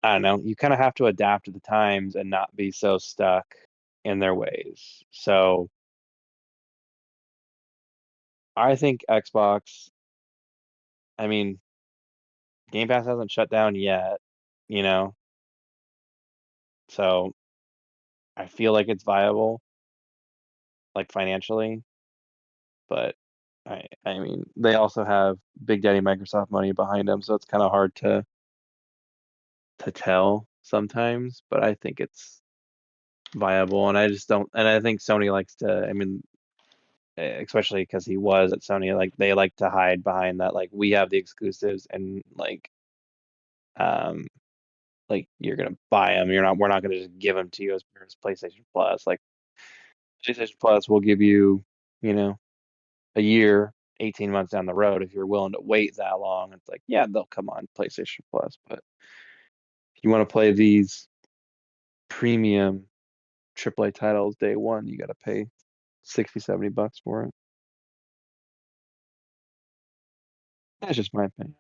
Speaker 2: I don't know, you kind of have to adapt to the times and not be so stuck in their ways. So I think Xbox, I mean, Game Pass hasn't shut down yet, you know, so I feel like it's viable, like financially, but I mean, they also have Big Daddy Microsoft money behind them, so it's kind of hard to tell sometimes, but I think it's viable, and I just don't, and I think Sony likes to, I mean, especially because he was at Sony, like they like to hide behind that, like we have the exclusives, and um, like you're gonna buy them, we're not gonna just give them to you as PlayStation Plus. Like PlayStation Plus will give you, you know, a year, 18 months down the road if you're willing to wait that long. It's like, yeah, they'll come on PlayStation Plus, but if you want to play these premium AAA titles day one, you got to pay 60, $70 for it. That's just my opinion.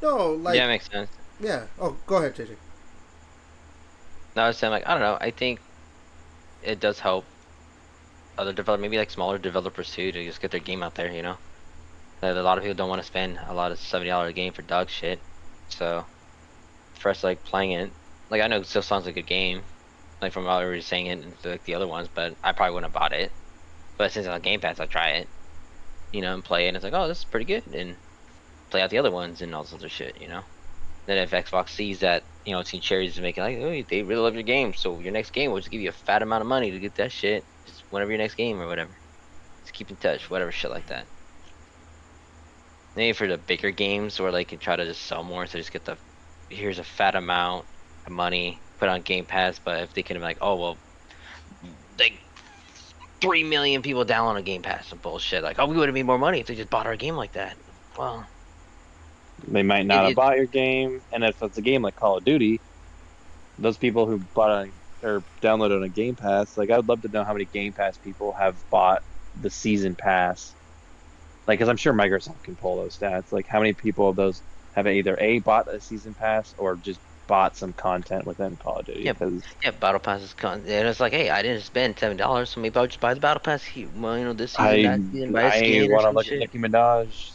Speaker 1: No, like
Speaker 3: Yeah, makes sense.
Speaker 1: yeah. Oh, go ahead, JJ.
Speaker 3: No, I was saying like I don't know. I think it does help other developers, maybe like smaller developers too, to just get their game out there. A lot of people don't want to spend a lot of $70 a game for dog shit. So for us, like playing it, like I know it still sounds like a good game, like from what we were saying it and like the other ones, but I probably wouldn't have bought it. But since it's on Game Pass, I try it, and play it. And it's like, oh, this is pretty good, and play out the other ones and all this other shit. Then if Xbox sees that, it's in cherries to make it like, oh, they really love your game, so your next game will just give you a fat amount of money to get that shit. Just whenever your next game or whatever. Just keep in touch, whatever shit like that. Maybe for the bigger games where they can try to just sell more, so just get here's a fat amount of money, put on Game Pass, but if they can be like, oh well, like 3 million people download a Game Pass and bullshit, like, oh, we would have made more money if they just bought our game like that. Well,
Speaker 2: They might not have bought your game, and if it's a game like Call of Duty, those people who bought or downloaded on a Game Pass, like I'd love to know how many Game Pass people have bought the season pass. Like, because I'm sure Microsoft can pull those stats. Like, how many people of those have either bought a season pass or just bought some content within Call of Duty?
Speaker 3: Yeah, Battle Pass is and it's like, hey, I didn't spend $7, so maybe I'll just buy the Battle Pass. Well, this season, that season, buy a skin or
Speaker 2: want to
Speaker 3: some
Speaker 2: look
Speaker 3: shit.
Speaker 2: at Nicki Minaj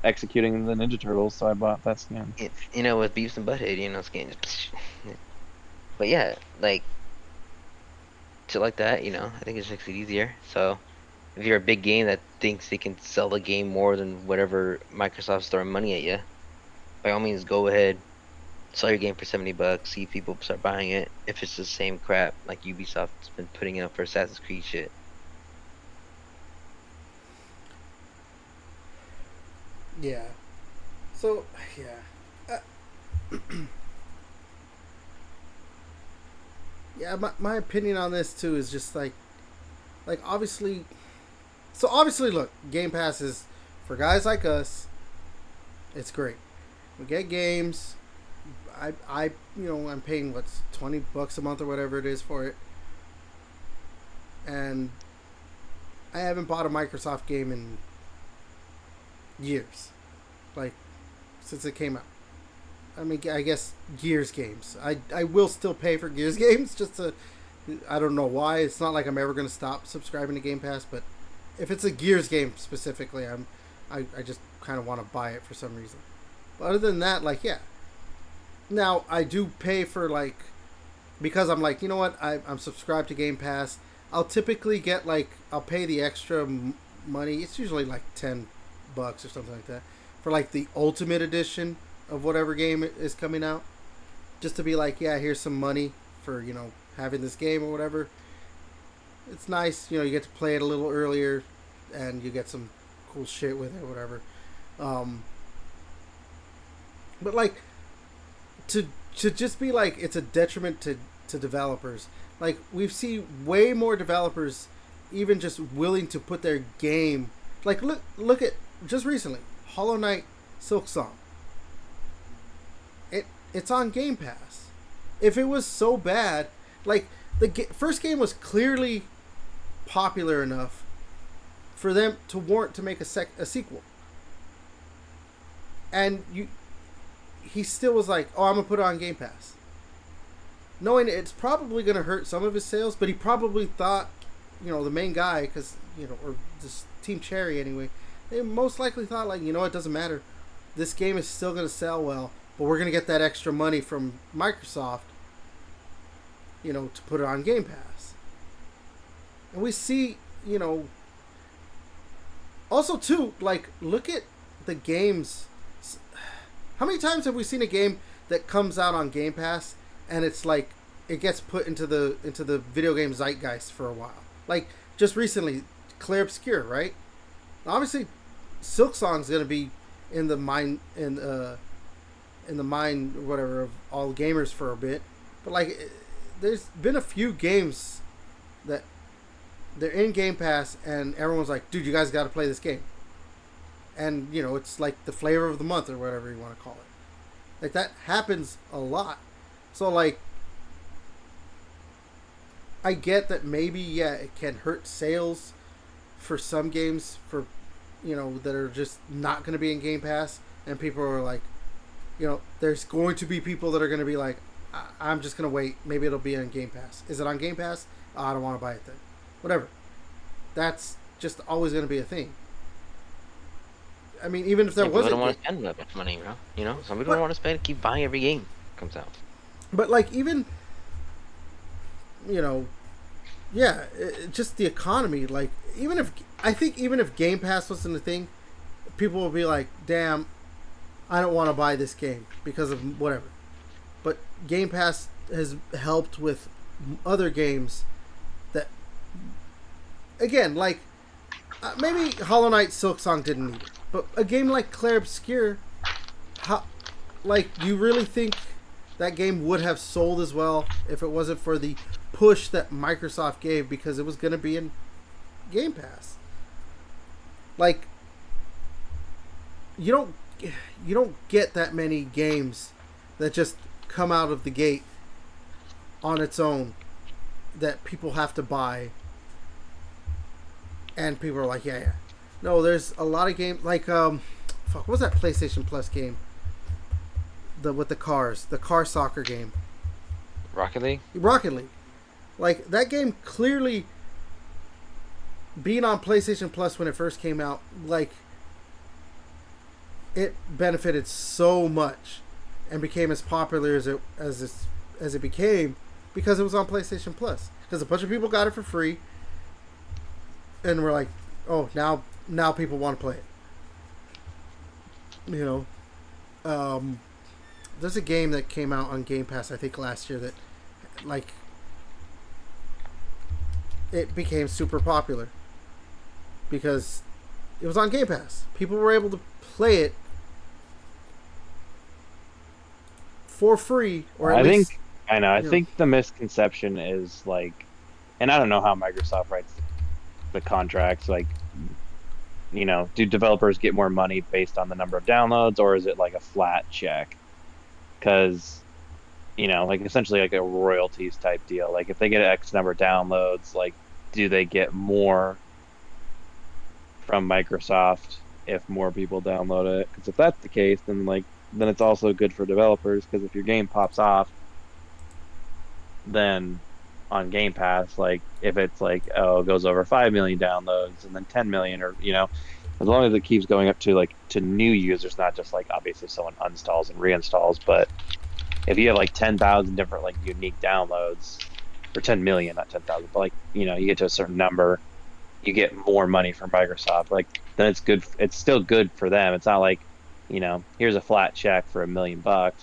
Speaker 2: executing the Ninja Turtles, so I bought that skin.
Speaker 3: With Beavis and Butthead, skins. But yeah, like shit like that, I think it just makes it easier. So if you're a big game that thinks they can sell the game more than whatever Microsoft's throwing money at you, by all means, go ahead, sell your game for $70. See if people start buying it. If it's the same crap like Ubisoft's been putting out for Assassin's Creed shit.
Speaker 1: Yeah. So yeah. Yeah, my opinion on this too is just like obviously. So obviously, look, Game Pass is for guys like us. It's great. We get games. I'm paying what's $20 a month or whatever it is for it, and I haven't bought a Microsoft game in years, like since it came out. I mean, I guess Gears games. I will still pay for Gears games just to. I don't know why. It's not like I'm ever going to stop subscribing to Game Pass, but if it's a Gears game specifically, I just kind of want to buy it for some reason. But other than that, like, yeah. Now, I do pay for, like, because I'm like, you know what, I'm subscribed to Game Pass. I'll typically get, like, I'll pay the extra money. It's usually, like, $10 or something like that. For, like, the Ultimate Edition of whatever game is coming out, just to be like, yeah, here's some money for having this game or whatever. It's nice, you get to play it a little earlier, and you get some cool shit with it or whatever. But like to just be like it's a detriment to developers. Like we've seen way more developers even just willing to put their game, like look at just recently Hollow Knight Silksong. It's on Game Pass. If it was so bad, like the first game was clearly popular enough for them to warrant to make a sequel. And he still was like, "Oh, I'm gonna put it on Game Pass," knowing it's probably gonna hurt some of his sales. But he probably thought, the main guy, because or this Team Cherry anyway, they most likely thought like, it doesn't matter. This game is still gonna sell well, but we're gonna get that extra money from Microsoft, to put it on Game Pass. And we see, also too, like look at the games. How many times have we seen a game that comes out on Game Pass and it's like it gets put into the video game zeitgeist for a while? Like just recently, Clair Obscur, right? Obviously, Silksong's gonna be in the mind whatever of all gamers for a bit, but like there's been a few games that they're in Game Pass and everyone's like, dude, you guys got to play this game. And, it's like the flavor of the month or whatever you want to call it. Like, that happens a lot. So, like, I get that maybe, yeah, it can hurt sales for some games that are just not going to be in Game Pass. And people are like, there's going to be people that are going to be like, I'm just going to wait. Maybe it'll be on Game Pass. Is it on Game Pass? Oh, I don't want to buy it then. Whatever. That's just always going to be a thing. I mean, even if there wasn't...
Speaker 3: People don't want to spend that much money, bro. Some people don't want to spend, keep buying every game that comes out.
Speaker 1: But, like, even... yeah, just the economy. Like, I think even if Game Pass wasn't a thing, people will be like, damn, I don't want to buy this game because of whatever. But Game Pass has helped with other games that... Again, like, maybe Hollow Knight Silksong didn't need it. But a game like Clair Obscur, do you really think that game would have sold as well if it wasn't for the push that Microsoft gave because it was going to be in Game Pass? Like, you don't get that many games that just come out of the gate on its own that people have to buy. And people are like, yeah. No, there's a lot of games like what was that PlayStation Plus game? With the cars, the car soccer game.
Speaker 3: Rocket League.
Speaker 1: Like that game clearly being on PlayStation Plus when it first came out, like it benefited so much and became as popular as it became because it was on PlayStation Plus. Because a bunch of people got it for free. And we're like, oh, now people want to play it. There's a game that came out on Game Pass, I think last year, that, like, it became super popular because it was on Game Pass. People were able to play it for free, or at least...
Speaker 2: I think the misconception is, like, and I don't know how Microsoft writes the contracts, like, do developers get more money based on the number of downloads, or is it like a flat check? Because, like essentially like a royalties type deal. Like if they get X number of downloads, like do they get more from Microsoft if more people download it? Because if that's the case, then it's also good for developers, because if your game pops off, then on Game Pass, like if it's like, it goes over 5 million downloads and then 10 million, or as long as it keeps going up to new users, not just like obviously someone uninstalls and reinstalls, but if you have like 10,000 different like unique downloads, or 10 million, not 10,000, but like you get to a certain number, you get more money from Microsoft. Like then it's good. It's still good for them. It's not like here's a flat check for $1 million, but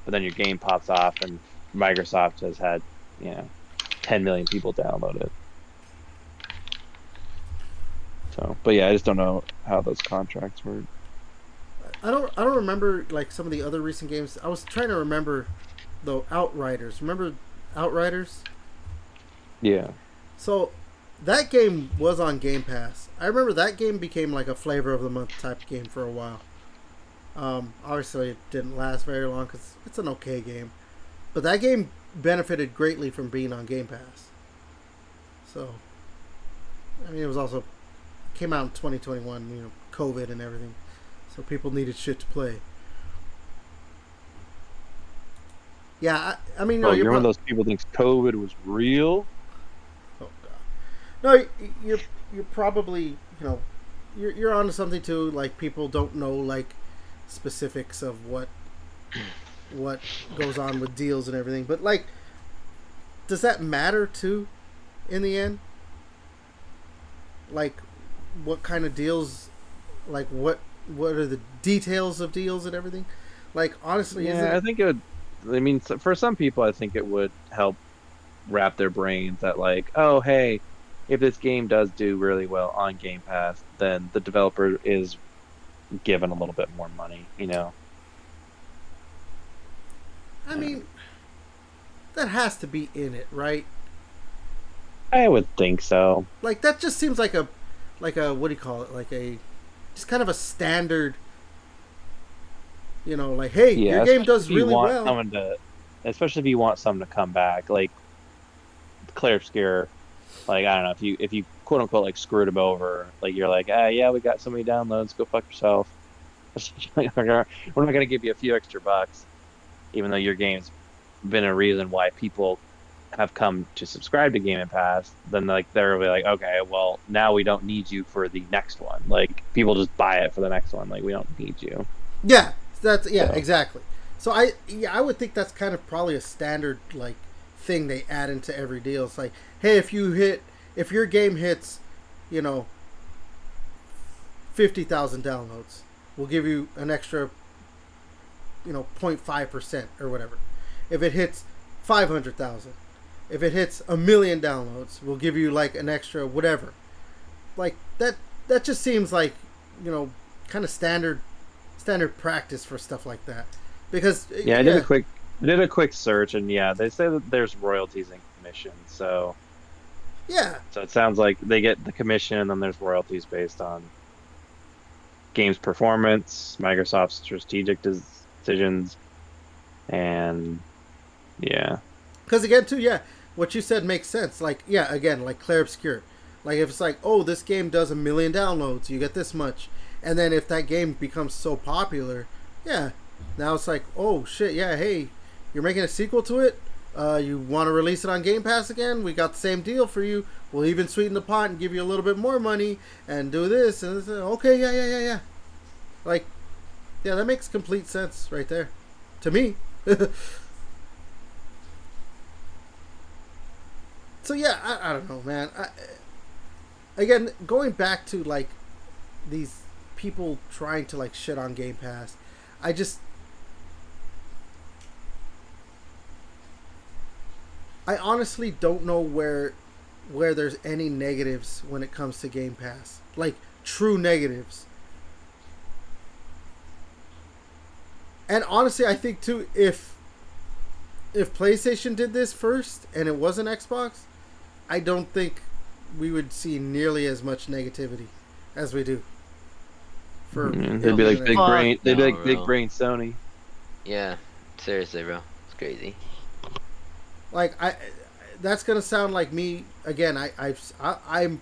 Speaker 2: then your game pops off and Microsoft has had 10 million people download it. So, but yeah, I just don't know how those contracts work.
Speaker 1: I don't remember like some of the other recent games. I was trying to remember the Outriders. Remember Outriders?
Speaker 2: Yeah.
Speaker 1: So that game was on Game Pass. I remember that game became like a flavor of the month type game for a while. Obviously, it didn't last very long because it's an okay game, but that game benefited greatly from being on Game Pass. So, I mean, it was also came out in 2021. COVID and everything, so people needed shit to play. Yeah, I mean, no,
Speaker 2: you're one of those people who thinks COVID was real.
Speaker 1: Oh god, no, you're probably you're onto something too. Like people don't know like specifics of what goes on with deals and everything, but like, does that matter too, in the end? Like, what kind of deals? Like, what are the details of deals and everything? Like, honestly,
Speaker 2: I think it would. I mean, for some people, I think it would help wrap their brains that, like, oh, hey, if this game does do really well on Game Pass, then the developer is given a little bit more money,
Speaker 1: I mean, that has to be in it, right?
Speaker 2: I would think so.
Speaker 1: Like, that just seems like a what do you call it? Like just kind of a standard. Like, hey, your game does really well.
Speaker 2: Especially if you want someone to come back, like Clear Obscure, like I don't know if you quote unquote like screwed them over, like you're like, yeah, we got so many downloads, go fuck yourself. We're not gonna give you a few extra bucks, even though your game's been a reason why people have come to subscribe to Game Pass. Then like they're really like, okay, well now we don't need you for the next one. Like people just buy it for the next one. Like we don't need you.
Speaker 1: Yeah. Exactly. So I would think that's kind of probably a standard like thing they add into every deal. It's like, hey, if your game hits, 50,000 downloads, we'll give you an extra, 0.5% or whatever. If it hits 500,000, if it hits 1 million downloads, we'll give you like an extra whatever. Like that just seems like, kind of standard practice for stuff like that, because
Speaker 2: I did a quick search, and they say that there's royalties and commissions. So it sounds like they get the commission, and then there's royalties based on game's performance, Microsoft's strategic decisions, and
Speaker 1: because again too, what you said makes sense. Like again, like Clair Obscur, like if it's like, oh, this game does 1 million downloads, you get this much. And then if that game becomes so popular, now it's like, oh shit, hey, you're making a sequel to it? You want to release it on Game Pass again? We got the same deal for you. We'll even sweeten the pot and give you a little bit more money and do this. And this. Okay, yeah. Like, that makes complete sense right there. To me. So I don't know, man. Again, going back to like these people trying to like shit on Game Pass, I honestly don't know where there's any negatives when it comes to Game Pass, like true negatives. And honestly, I think too, if PlayStation did this first and it wasn't Xbox, I don't think we would see nearly as much negativity as we do.
Speaker 2: They'd be like big brain. They'd be like big brain Sony.
Speaker 3: Yeah, seriously, bro, it's crazy.
Speaker 1: Like that's gonna sound like me again. I'm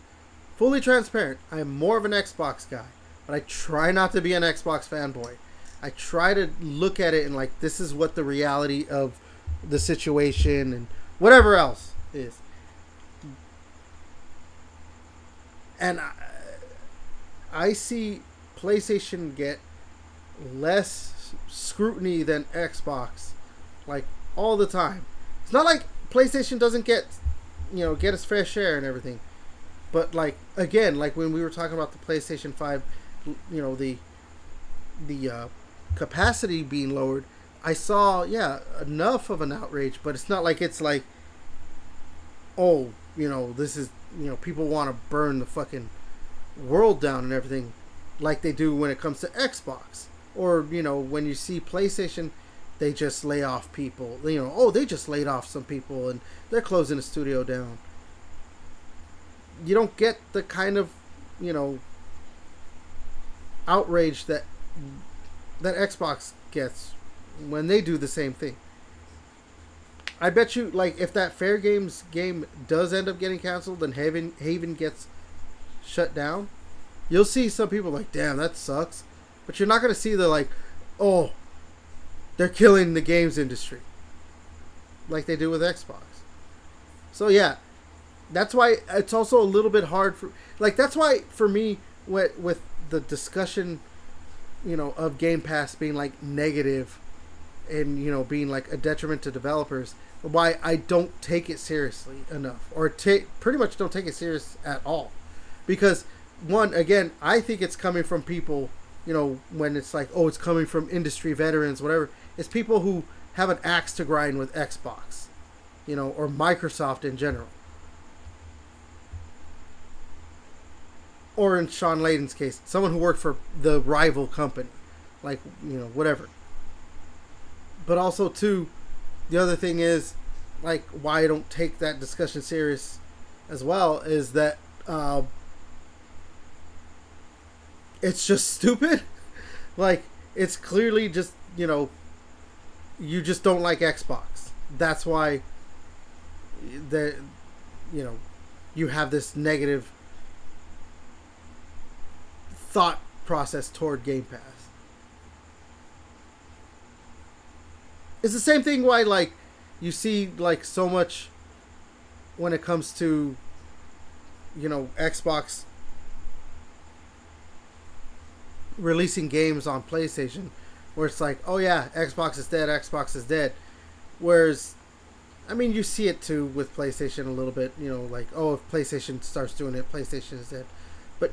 Speaker 1: fully transparent. I'm more of an Xbox guy, but I try not to be an Xbox fanboy. I try to look at it and like, this is what the reality of the situation and whatever else is. And I see PlayStation get less scrutiny than Xbox, like all the time. It's not like PlayStation doesn't get its fair share and everything, but like again, like when we were talking about the PlayStation 5, capacity being lowered, I saw enough of an outrage, but it's not like it's like, oh, this is, people want to burn the fucking world down and everything, like they do when it comes to Xbox, or when you see PlayStation, they just lay off people. They just laid off some people and they're closing the studio down. You don't get the kind of outrage that Xbox gets when they do the same thing. I bet you, like, if that Fair Games game does end up getting canceled and Haven gets shut down, you'll see some people like, damn, that sucks. But you're not going to see the, like, oh, they're killing the games industry like they do with Xbox. So, yeah, that's why it's also a little bit hard for, like, that's why for me, with the discussion, of Game Pass being, like, negative and, being, like, a detriment to developers, why I don't take it seriously enough, or pretty much don't take it serious at all. Because, one, again, I think it's coming from people, when it's like, oh, it's coming from industry veterans, whatever. It's people who have an axe to grind with Xbox, or Microsoft in general. Or in Sean Layden's case, someone who worked for the rival company. Like, whatever. But also, too, the other thing is, like, why I don't take that discussion serious as well is that it's just stupid. Like, it's clearly just, you just don't like Xbox. That's why you have this negative thought process toward Game Pass. It's the same thing why, like, you see, like, so much when it comes to, Xbox releasing games on PlayStation, where it's like, oh yeah, Xbox is dead. Whereas, I mean, you see it too with PlayStation a little bit, like, oh, if PlayStation starts doing it, PlayStation is dead. But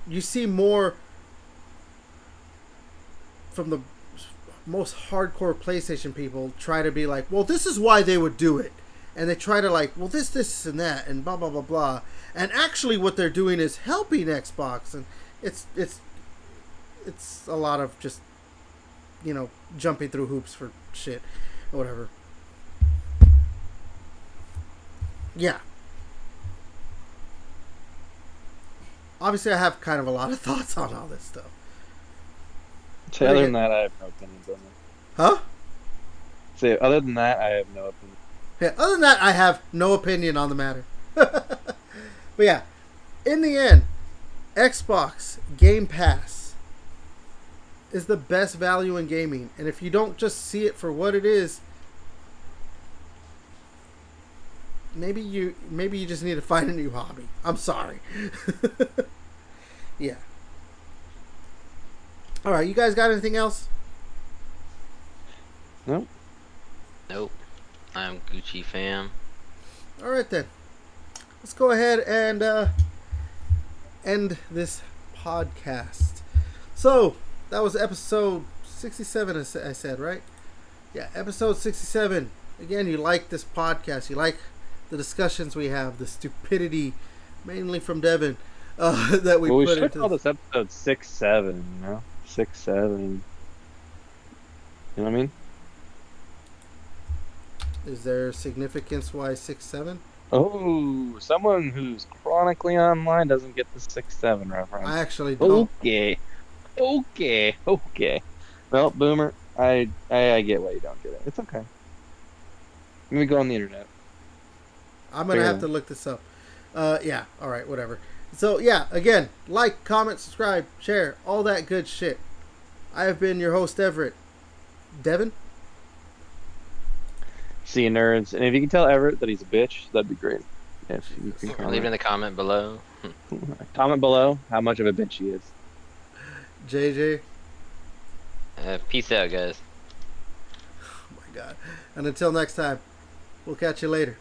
Speaker 1: you see more from the most hardcore PlayStation people try to be like, well, this is why they would do it. And they try to, like, well, this, and that, and blah, blah, blah, blah. And actually what they're doing is helping Xbox. And it's a lot of just, jumping through hoops for shit or whatever. Yeah. Obviously, I have kind of a lot of thoughts on all this stuff.
Speaker 2: So other than that, I have no opinions on it.
Speaker 1: Huh?
Speaker 2: So other than that, I have no opinion.
Speaker 1: Yeah, other than that, I have no opinion on the matter. But yeah, in the end, Xbox Game Pass is the best value in gaming. And if you don't just see it for what it is, maybe you just need to find a new hobby. I'm sorry. Yeah. All right, you guys got anything else?
Speaker 2: Nope.
Speaker 3: I'm Gucci fam.
Speaker 1: All right then. Let's go ahead and end this podcast. So, that was episode 67, I said, right? Yeah, episode 67. Again, you like this podcast. You like the discussions we have, the stupidity, mainly from Devin, that we put
Speaker 2: should
Speaker 1: into
Speaker 2: call this episode 6-7, 6-7. You know what I mean?
Speaker 1: Is there significance why 6-7?
Speaker 2: Oh, someone who's chronically online doesn't get the 6-7 reference.
Speaker 1: I actually don't.
Speaker 2: Okay. Well, Boomer, I get why you don't get it. It's okay. Let me go on the internet.
Speaker 1: I'm going to have to look this up. Yeah, alright, whatever. So, yeah, again, like, comment, subscribe, share, all that good shit. I have been your host, Everett. Devin?
Speaker 2: See you, nerds. And if you can tell Everett that he's a bitch, that'd be great. If you can
Speaker 3: Leave it in the comment below.
Speaker 2: Comment below how much of a bitch he is.
Speaker 1: JJ?
Speaker 3: Peace out, guys.
Speaker 1: Oh my god. And until next time, we'll catch you later.